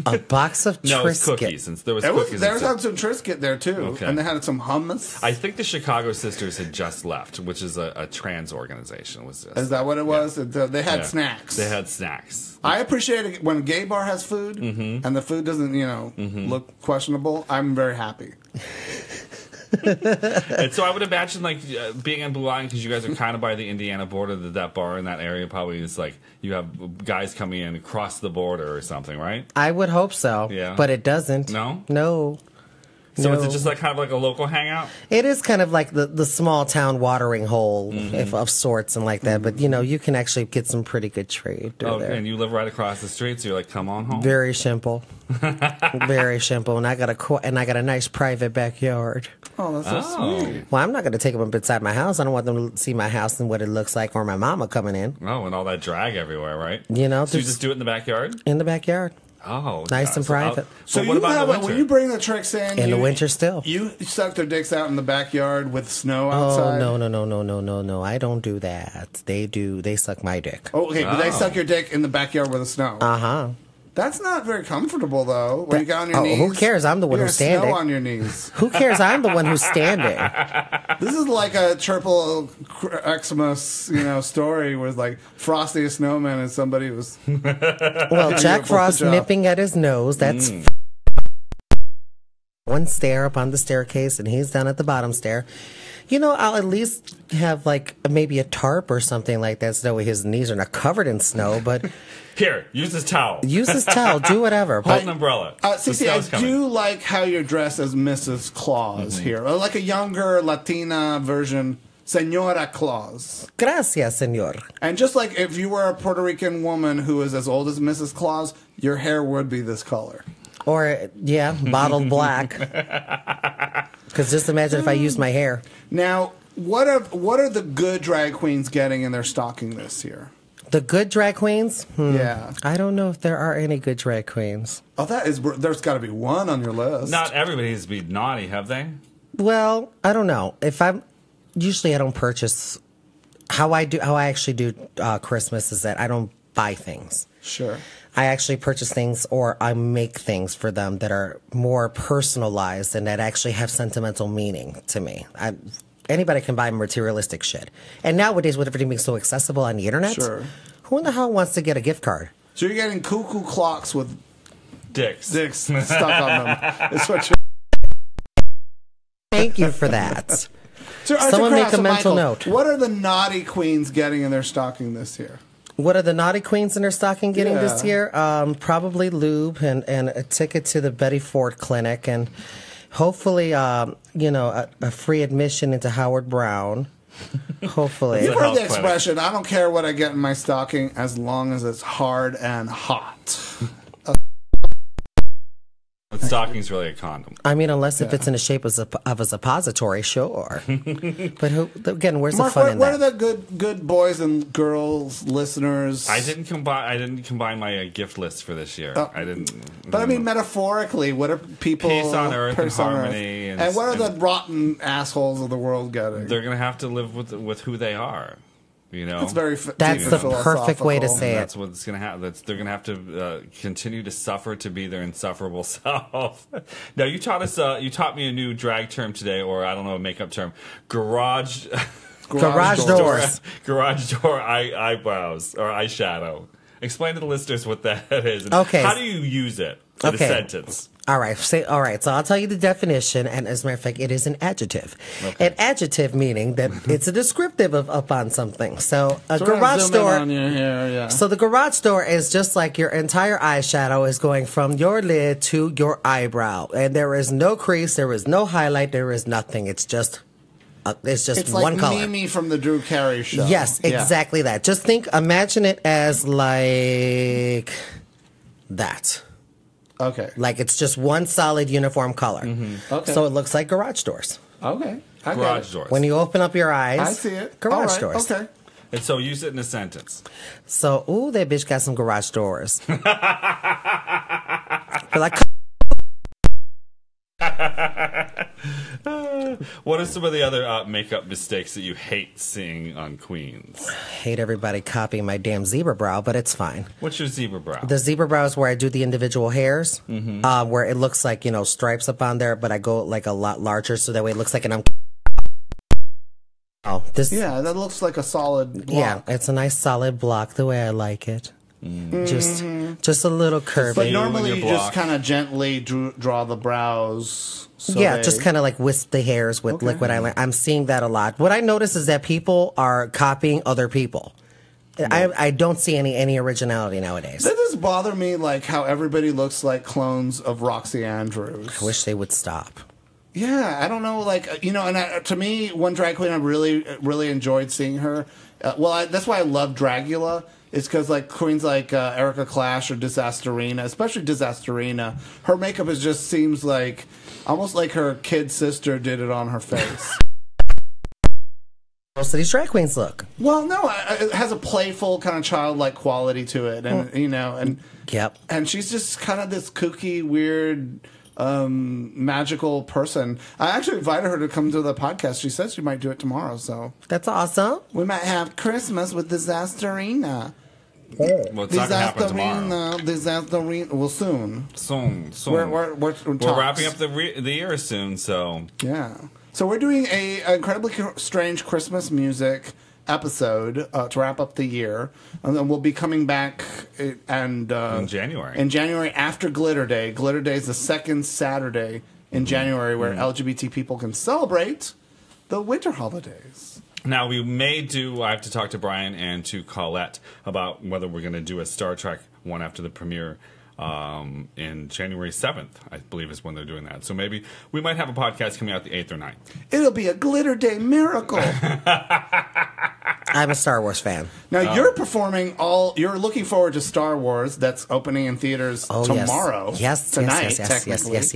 A box of no, it's Triscuit. cookies. Since there was There cookies. and was stuff. some Triscuit there too, Okay. and they had some hummus. I think the Chicago Sisters had just left, which is a trans organization. Was just, Is that what it was? They had yeah. snacks. They had snacks. I appreciate it when a gay bar has food and the food doesn't, look questionable. I'm very happy. And so I would imagine, like, being in Blue Island, because you guys are kind of by the Indiana border, the Depp Bar in that area probably is like you have guys coming in across the border or something, right? I would hope so. Yeah. But it doesn't. No? No. So is No. it just like kind of like a local hangout? It is kind of like the small town watering hole of sorts and like that. But, you can actually get some pretty good trade through Okay, there. and you live right across the street, so you're like, come on home. Very simple. Very simple. And I got a nice private backyard. Oh, that's so sweet. Well, I'm not going to take them up inside my house. I don't want them to see my house and what it looks like or my mama coming in. Oh, and all that drag everywhere, right? You know, So you there's- just do it in the backyard? In the backyard. Oh, Nice and private. So what you about in have the winter? when you bring the tricks In the winter still. You suck their dicks out in the backyard with snow Oh, outside. no. I don't do that. They suck my dick. Oh, okay, but they Oh. suck your dick in the backyard with the snow. Uh-huh. That's not very comfortable, though. When you get on your knees. Who cares? I'm the one you're who's gonna standing. Snow on your knees. Who cares? I'm the one who's standing. This is like a triple Xmas, story with like Frosty a snowman and somebody was. Well, you Jack a Frost blowjob. nipping at his nose. That's one stair up on the staircase, and he's down at the bottom stair. I'll at least have like maybe a tarp or something like that, so that way his knees are not covered in snow. But Here, use this towel. use his towel, do whatever. Hold But an umbrella. The CeeCee, I snow's coming. do like how you're dressed as Mrs. Claus here. Like a younger Latina version, Senora Claus. gracias, señor. And just like if you were a Puerto Rican woman who is as old as Mrs. Claus, your hair would be this color. Or bottled black. Because just imagine if I used my hair. Now, what are the good drag queens getting in their stocking this year? The good drag queens? Yeah. I don't know if there are any good drag queens. Oh, there's got to be one on your list. Not everybody needs to be naughty, have they? Well, I don't know. Usually I don't purchase. How I actually do Christmas is that I don't buy things. Sure. I actually purchase things or I make things for them that are more personalized and that actually have sentimental meaning to me. anybody can buy materialistic shit. And nowadays, with everything being so accessible on the internet, Sure. who in the hell wants to get a gift card? So you're getting cuckoo clocks with Dicks. stuck on them. It's what Thank you for that. So, Someone make a mental Michael, note. What are the naughty queens getting in their stocking this year? What are the naughty queens in their stocking getting this Yeah. year? Probably lube and a ticket to the Betty Ford Clinic, and hopefully, a free admission into Howard Brown. Hopefully. You've heard health the clinic. expression, I don't care what I get in my stocking as long as it's hard and hot. But stocking's really a condom. I mean, unless if it's in the shape of a suppository, sure. But again, where's Mark, the fun in what that? are the good boys and girls listeners? I didn't combine my gift list for this year. I didn't. But I mean, metaphorically, what are people... Peace on earth and peace on earth. harmony And what are the rotten assholes of the world getting? They're gonna have to live with who they are. You know, That's very That's deep the and perfect way to philosophical. say it. That's what's going to happen. They're going to have to continue to suffer to be their insufferable self. Now, you taught me a new drag term today, or I don't know, a makeup term. Garage doors. Garage door eyebrows or eyeshadow. Explain to the listeners what that is. And Okay. how do you use it in a Okay. sentence? All right. So I'll tell you the definition, and as a matter of fact, it is an adjective. Okay. An adjective meaning that it's a descriptive upon something. So a So we're gonna garage zoom in door. on you here, yeah. So the garage door is just like your entire eyeshadow is going from your lid to your eyebrow, and there is no crease, there is no highlight, there is nothing. It's just It's one like color. Mimi from the Drew Carey show. Yes, Yeah. exactly that. Just imagine it as like that. Okay. Like it's just one solid uniform color. Okay. So it looks like garage doors. Okay. I get Garage it. doors. When you open up your eyes, I see it. Garage All right, doors. Okay. And so use it in a sentence. So, ooh, that bitch got some garage doors. But like, What are some of the other makeup mistakes that you hate seeing on queens? hate everybody copying my damn zebra brow, but it's fine. What's your zebra brow? The zebra brow is where I do the individual hairs, where it looks like, stripes up on there, but I go like a lot larger so that way it looks like this. Yeah, that looks like a solid block. Yeah, it's a nice solid block the way I like it. Just a little curvy. But Fade normally with you your just block. kind of gently draw the brows. So Yeah, just kind of like wisp the hairs with liquid eyeliner. I'm seeing that a lot. What I notice is that people are copying other people. I don't see any originality nowadays. That does bother me, like how everybody looks like clones of Roxy Andrews. I wish they would stop. Yeah, I don't know, like and to me, one drag queen I really enjoyed seeing her. That's why I love Dragula. It's because like queens like Erica Clash or Disasterina, especially Disasterina, her makeup just seems like almost like her kid sister did it on her face. Most of these drag queens look. Well, no, it has a playful kind of childlike quality to it, and Yep. and she's just kind of this kooky, weird, magical person. I actually invited her to come to the podcast. She says she might do it tomorrow, so That's awesome. we might have Christmas with Disasterina. Well, it's not going to happen tomorrow. Disasterina. Well, soon. Soon. We're wrapping up the year soon, so Yeah. So we're doing a incredibly strange Christmas music episode to wrap up the year, and then we'll be coming back in January. In January after Glitter Day. Glitter Day is the second Saturday in January where LGBT people can celebrate the winter holidays. Now, we may do, I have to talk to Brian and to Colette about whether we're going to do a Star Trek one after the premiere in January 7th, I believe is when they're doing that. So maybe we might have a podcast coming out the 8th or 9th. It'll be a Glitter Day miracle. I'm a Star Wars fan. Now, you're looking forward to Star Wars that's opening in theaters tomorrow. Yes. Tonight, Yes. technically. Yes.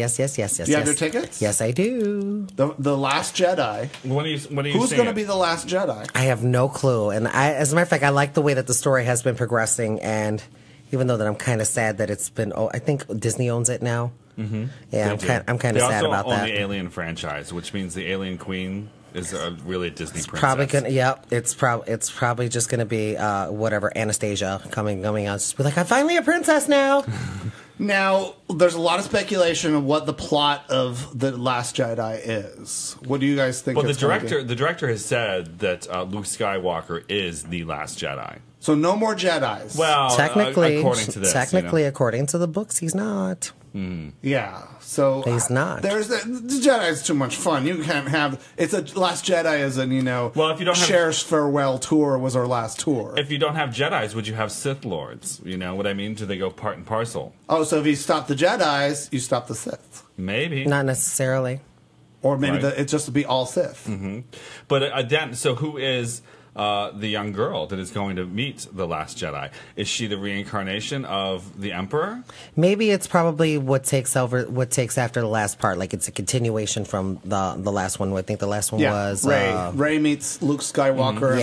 You have your tickets? Yes, I do. The Last Jedi. When are you Who's seeing going to it? be the Last Jedi? I have no clue. And as a matter of fact, I like the way that the story has been progressing. And even though that I'm kind of sad that it's been, I think Disney owns it now. Mm-hmm. Yeah, I'm kind of sad about They also that. own the Alien franchise, which means the Alien Queen is really a Disney princess. Probably gonna, it's probably just gonna be whatever Anastasia coming on. Just be like, I'm finally a princess now. Now, there's a lot of speculation of what the plot of The Last Jedi is. What do you guys think? Well, it's the director has said that Luke Skywalker is the Last Jedi. So no more Jedis. Well, Technically, according to this, according to the books, he's not. Yeah, so He's not. There's the Jedi is too much fun. You can't have it's a Last Jedi is an Well, if you don't have, Cher's farewell tour was our last tour. If you don't have Jedis, would you have Sith Lords? You know what I mean? Do they go part and parcel? Oh, so if you stop the Jedis, you stop the Sith, Maybe Not necessarily. or maybe Right. it's just to be all Sith. But then, so who is the young girl that is going to meet the Last Jedi? Is she the reincarnation of the Emperor? Maybe it's probably what takes after the last part. Like it's a continuation from the last one. I think the last one was Rey. Rey meets Luke Skywalker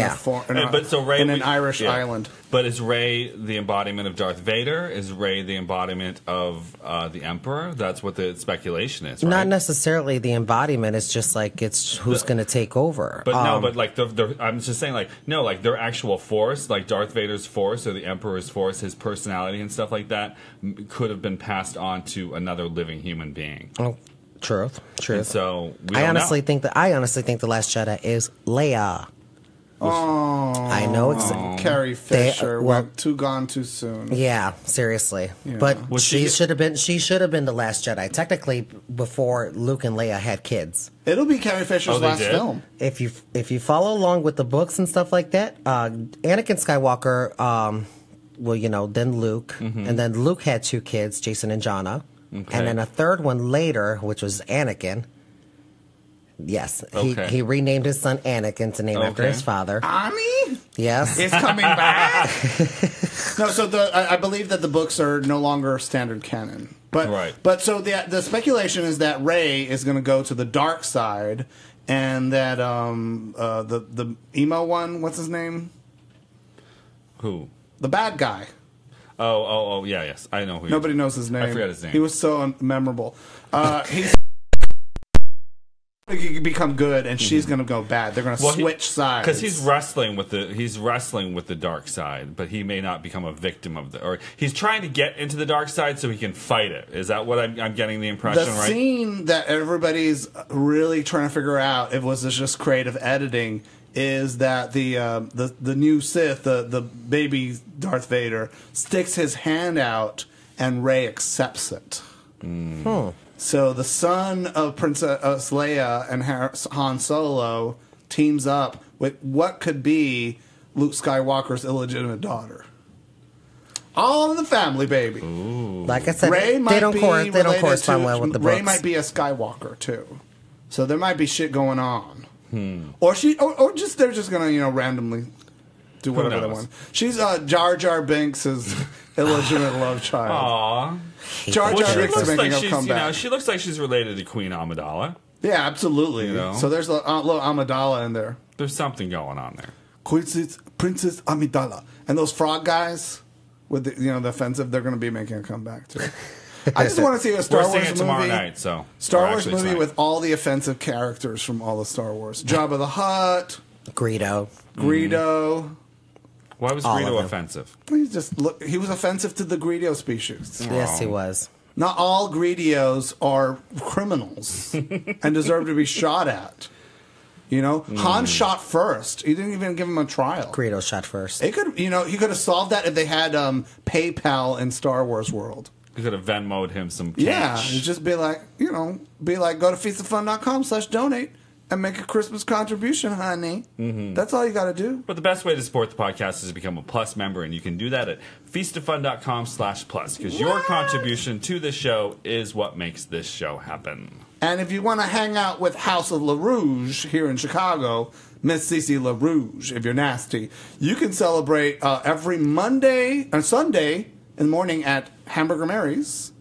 in an Irish island. But is Rey the embodiment of Darth Vader? Is Rey the embodiment of the Emperor? That's what the speculation is, right? Not necessarily the embodiment. It's just like it's who's going to take over. But no, but like I'm just saying, like no, like their actual force, like Darth Vader's force or the Emperor's force, his personality and stuff like that, could have been passed on to another living human being. Oh, truth. And so I honestly think the Last Jedi is Leia. Oh, I know Carrie Fisher went gone too soon. Yeah, seriously. Yeah. But Was she should have been the Last Jedi. Technically, before Luke and Leia had kids. It'll be Carrie Fisher's they last did? film. If you follow along with the books and stuff like that, Anakin Skywalker, then Luke, and then Luke had 2 kids, Jason and Jonna, and then a third one later, which was Anakin. Yes, he renamed his son Anakin to name after his father. Ani? Yes, It's coming back. No, so I believe that the books are no longer standard canon. But so the speculation is that Rey is going to go to the dark side, and that the emo one, what's his name? Who? The bad guy. Oh, yeah, yes, I know who. Nobody knows his name. I forgot his name. He was so memorable. He's he could become good, and she's going to go bad. They're going to switch sides because he's wrestling with the dark side, but he may not become a victim of or he's trying to get into the dark side so he can fight it. Is that what I'm getting the impression? The right? scene that everybody's really trying to figure out if was this just creative editing is that the new Sith, the baby Darth Vader, sticks his hand out and Rey accepts it. So the son of Princess Leia and Han Solo teams up with what could be Luke Skywalker's illegitimate daughter. All in the family, baby. Ooh. like I said, Rey they don't correspond well with the books. Rey might be a Skywalker too, so there might be shit going on. Or they're just gonna randomly do whatever they want. She's Jar Jar Binks' illegitimate love child. Aww. Jar Jar Binks is making a comeback. She looks like she's related to Queen Amidala. Yeah, absolutely. So there's a little Amidala in there. There's something going on there. Princess Amidala, and those frog guys with the offensive, they're going to be making a comeback too. I just want to see a Star Wars movie tomorrow night. So Star Wars movie tonight. With all the offensive characters from all the Star Wars. Jabba the Hutt, Greedo. Why was Greedo offensive? He was offensive to the Greedo species. Yes, he was. Not all Greedos are criminals and deserve to be shot at. Han shot first. He didn't even give him a trial. Greedo shot first. He could have solved that if they had PayPal in Star Wars world. You could have Venmo'd him some cash. Yeah, just be like, go to feastoffun.com/donate and make a Christmas contribution, honey. That's all you got to do. But the best way to support the podcast is to become a Plus member, and you can do that at feastoffun.com/plus, because your contribution to the show is what makes this show happen. And if you want to hang out with House of LaRouge here in Chicago, Miss Cee-Cee LaRouge, if you're nasty, you can celebrate every Monday and Sunday in the morning at Hamburger Mary's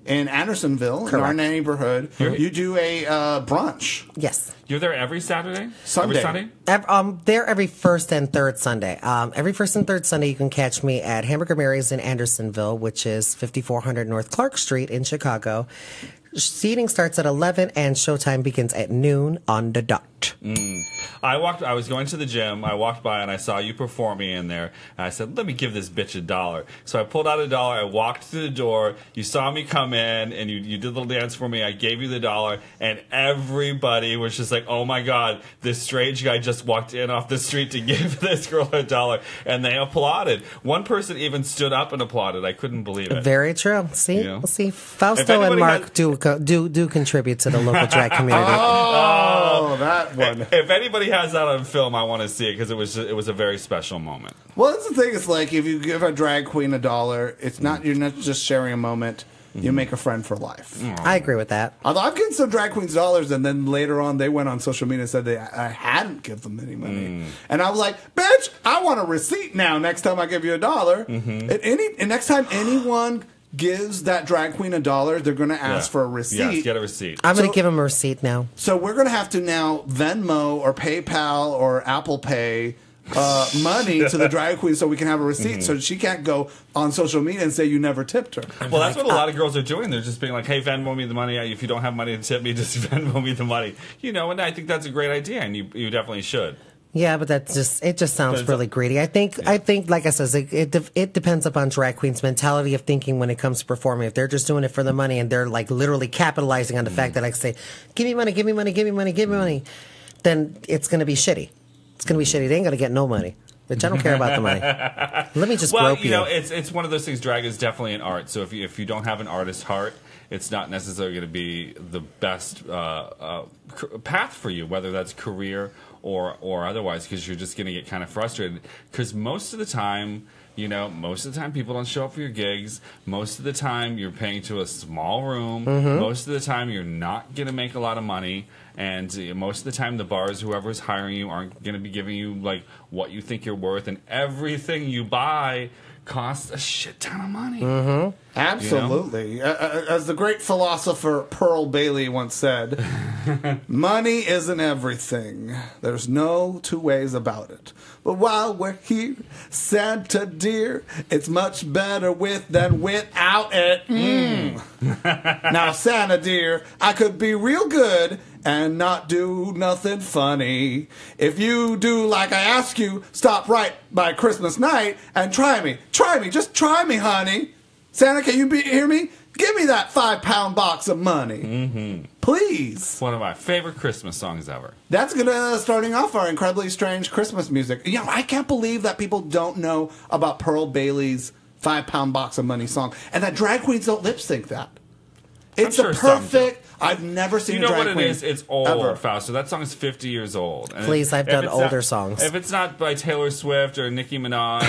in Andersonville, in our neighborhood. You do a brunch. Yes. You're there every Saturday? Sunday. Every Sunday? They're every first and third Sunday. Every first and third Sunday, you can catch me at Hamburger Mary's in Andersonville, which is 5400 North Clark Street in Chicago. Seating starts at 11 and showtime begins at noon on the dot. I was going to the gym. I walked by and I saw you performing in there. And I said, let me give this bitch $1. So I pulled out $1. I walked through the door. You saw me come in and you did a little dance for me. I gave you the $1. And everybody was just like, oh my God, this strange guy just walked in off the street to give this girl $1. And they applauded. One person even stood up and applauded. I couldn't believe it. Very true. See, You know? see, Fausto and Mark do contribute to the local drag community. Oh, that one. If anybody has that on film, I want to see it because it was a very special moment. Well, that's the thing. It's like if you give a drag queen $1, it's not you're not just sharing a moment. You make a friend for life. I agree with that. Although I've given some drag queens $, and then later on they went on social media and said I hadn't given them any money, and I was like, "Bitch, I want a receipt now. Next time I give you $1, and next time anyone gives that drag queen $1, they're going to ask for a receipt. Yes, get a receipt. I'm going to give him a receipt now. So we're going to have to now Venmo or PayPal or Apple Pay money to the drag queen so we can have a receipt so she can't go on social media and say you never tipped her. Well, that's what a lot of girls are doing. They're just being like, hey, Venmo me the money. If you don't have money to tip me, just Venmo me the money. You know, and I think that's a great idea, and you definitely should. Yeah, but it just sounds really greedy. I think, like I said, it depends upon drag queens' mentality of thinking when it comes to performing. If they're just doing it for the money and they're like literally capitalizing on the fact that I say, give me money, give me money, give me money, give me money, then it's going to be shitty. It's going to be shitty. They ain't going to get no money. Bitch, I don't care about the money. Let me just grope you. Well, you know, it's one of those things. Drag is definitely an art. So if you don't have an artist heart, it's not necessarily going to be the best path for you, whether that's career or otherwise, because you're just going to get kind of frustrated. Because most of the time, people don't show up for your gigs. Most of the time, you're paying to a small room. Most of the time, you're not going to make a lot of money. And most of the time, the bars, whoever's hiring you, aren't going to be giving you like what you think you're worth. And everything you buy costs a shit ton of money. Absolutely. You know? As the great philosopher Pearl Bailey once said, money isn't everything. There's no two ways about it. But while we're here, Santa dear, it's much better with than without it. Now, Santa dear, I could be real good and not do nothing funny. If you do like I ask you, stop right by Christmas night and try me. Try me. Just try me, honey. Santa, can you hear me? Give me that 5-pound box of money. Please. One of my favorite Christmas songs ever. That's starting off our incredibly strange Christmas music. You know, I can't believe that people don't know about Pearl Bailey's 5-pound box of money song, and that drag queens don't lip sync that. It's sure a perfect. I've never seen a drag queen. You know what it is? It's old, ever. Fausto. That song is 50 years old. And Please, I've done older songs. If it's not by Taylor Swift or Nicki Minaj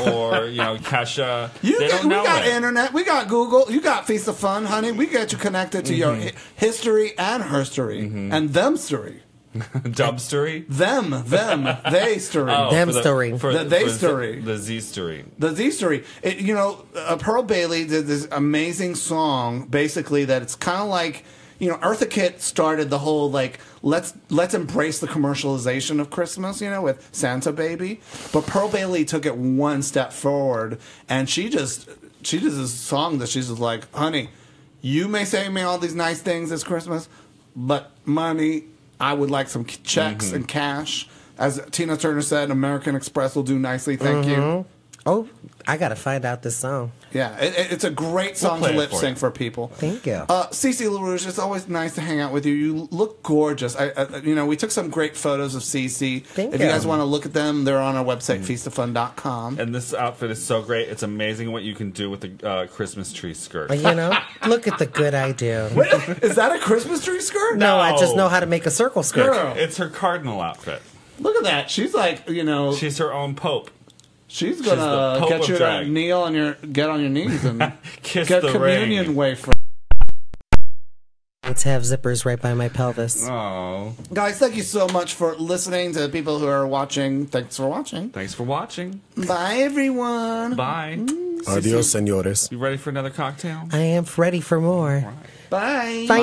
or Kesha, they don't know we got it. internet. We got Google. You got Feast of Fun, honey. We get you connected to your history and herstory and them story. Dubstory? They story. Oh, them story. The they story. The Z story. The Z story. Pearl Bailey did this amazing song, basically, that it's kind of like, Eartha Kitt started the whole, like, let's embrace the commercialization of Christmas, with Santa Baby. But Pearl Bailey took it one step forward, and she did this song that she's just like, honey, you may say me all these nice things this Christmas, but money, I would like some checks and cash. As Tina Turner said, American Express will do nicely, thank you. Oh, I got to find out this song. Yeah, it's a great song to lip sync for people. Thank you. Cee-Cee LaRouge, it's always nice to hang out with you. You look gorgeous. We took some great photos of Cee-Cee. Thank you. You guys want to look at them, they're on our website, feastoffun.com. And this outfit is so great. It's amazing what you can do with the Christmas tree skirt. Look at the good idea. Wait, is that a Christmas tree skirt? No, I just know how to make a circle skirt. Girl. It's her cardinal outfit. Look at that. She's like, She's her own pope. She's gonna get you to kneel get on your knees and Kiss get the communion ring. wafer. Let's have zippers right by my pelvis. Oh, guys, thank you so much for listening. To the people who are watching, thanks for watching. Thanks for watching. Bye, everyone. Bye. Adios, señores. You ready for another cocktail? I am ready for more. Bye. Bye.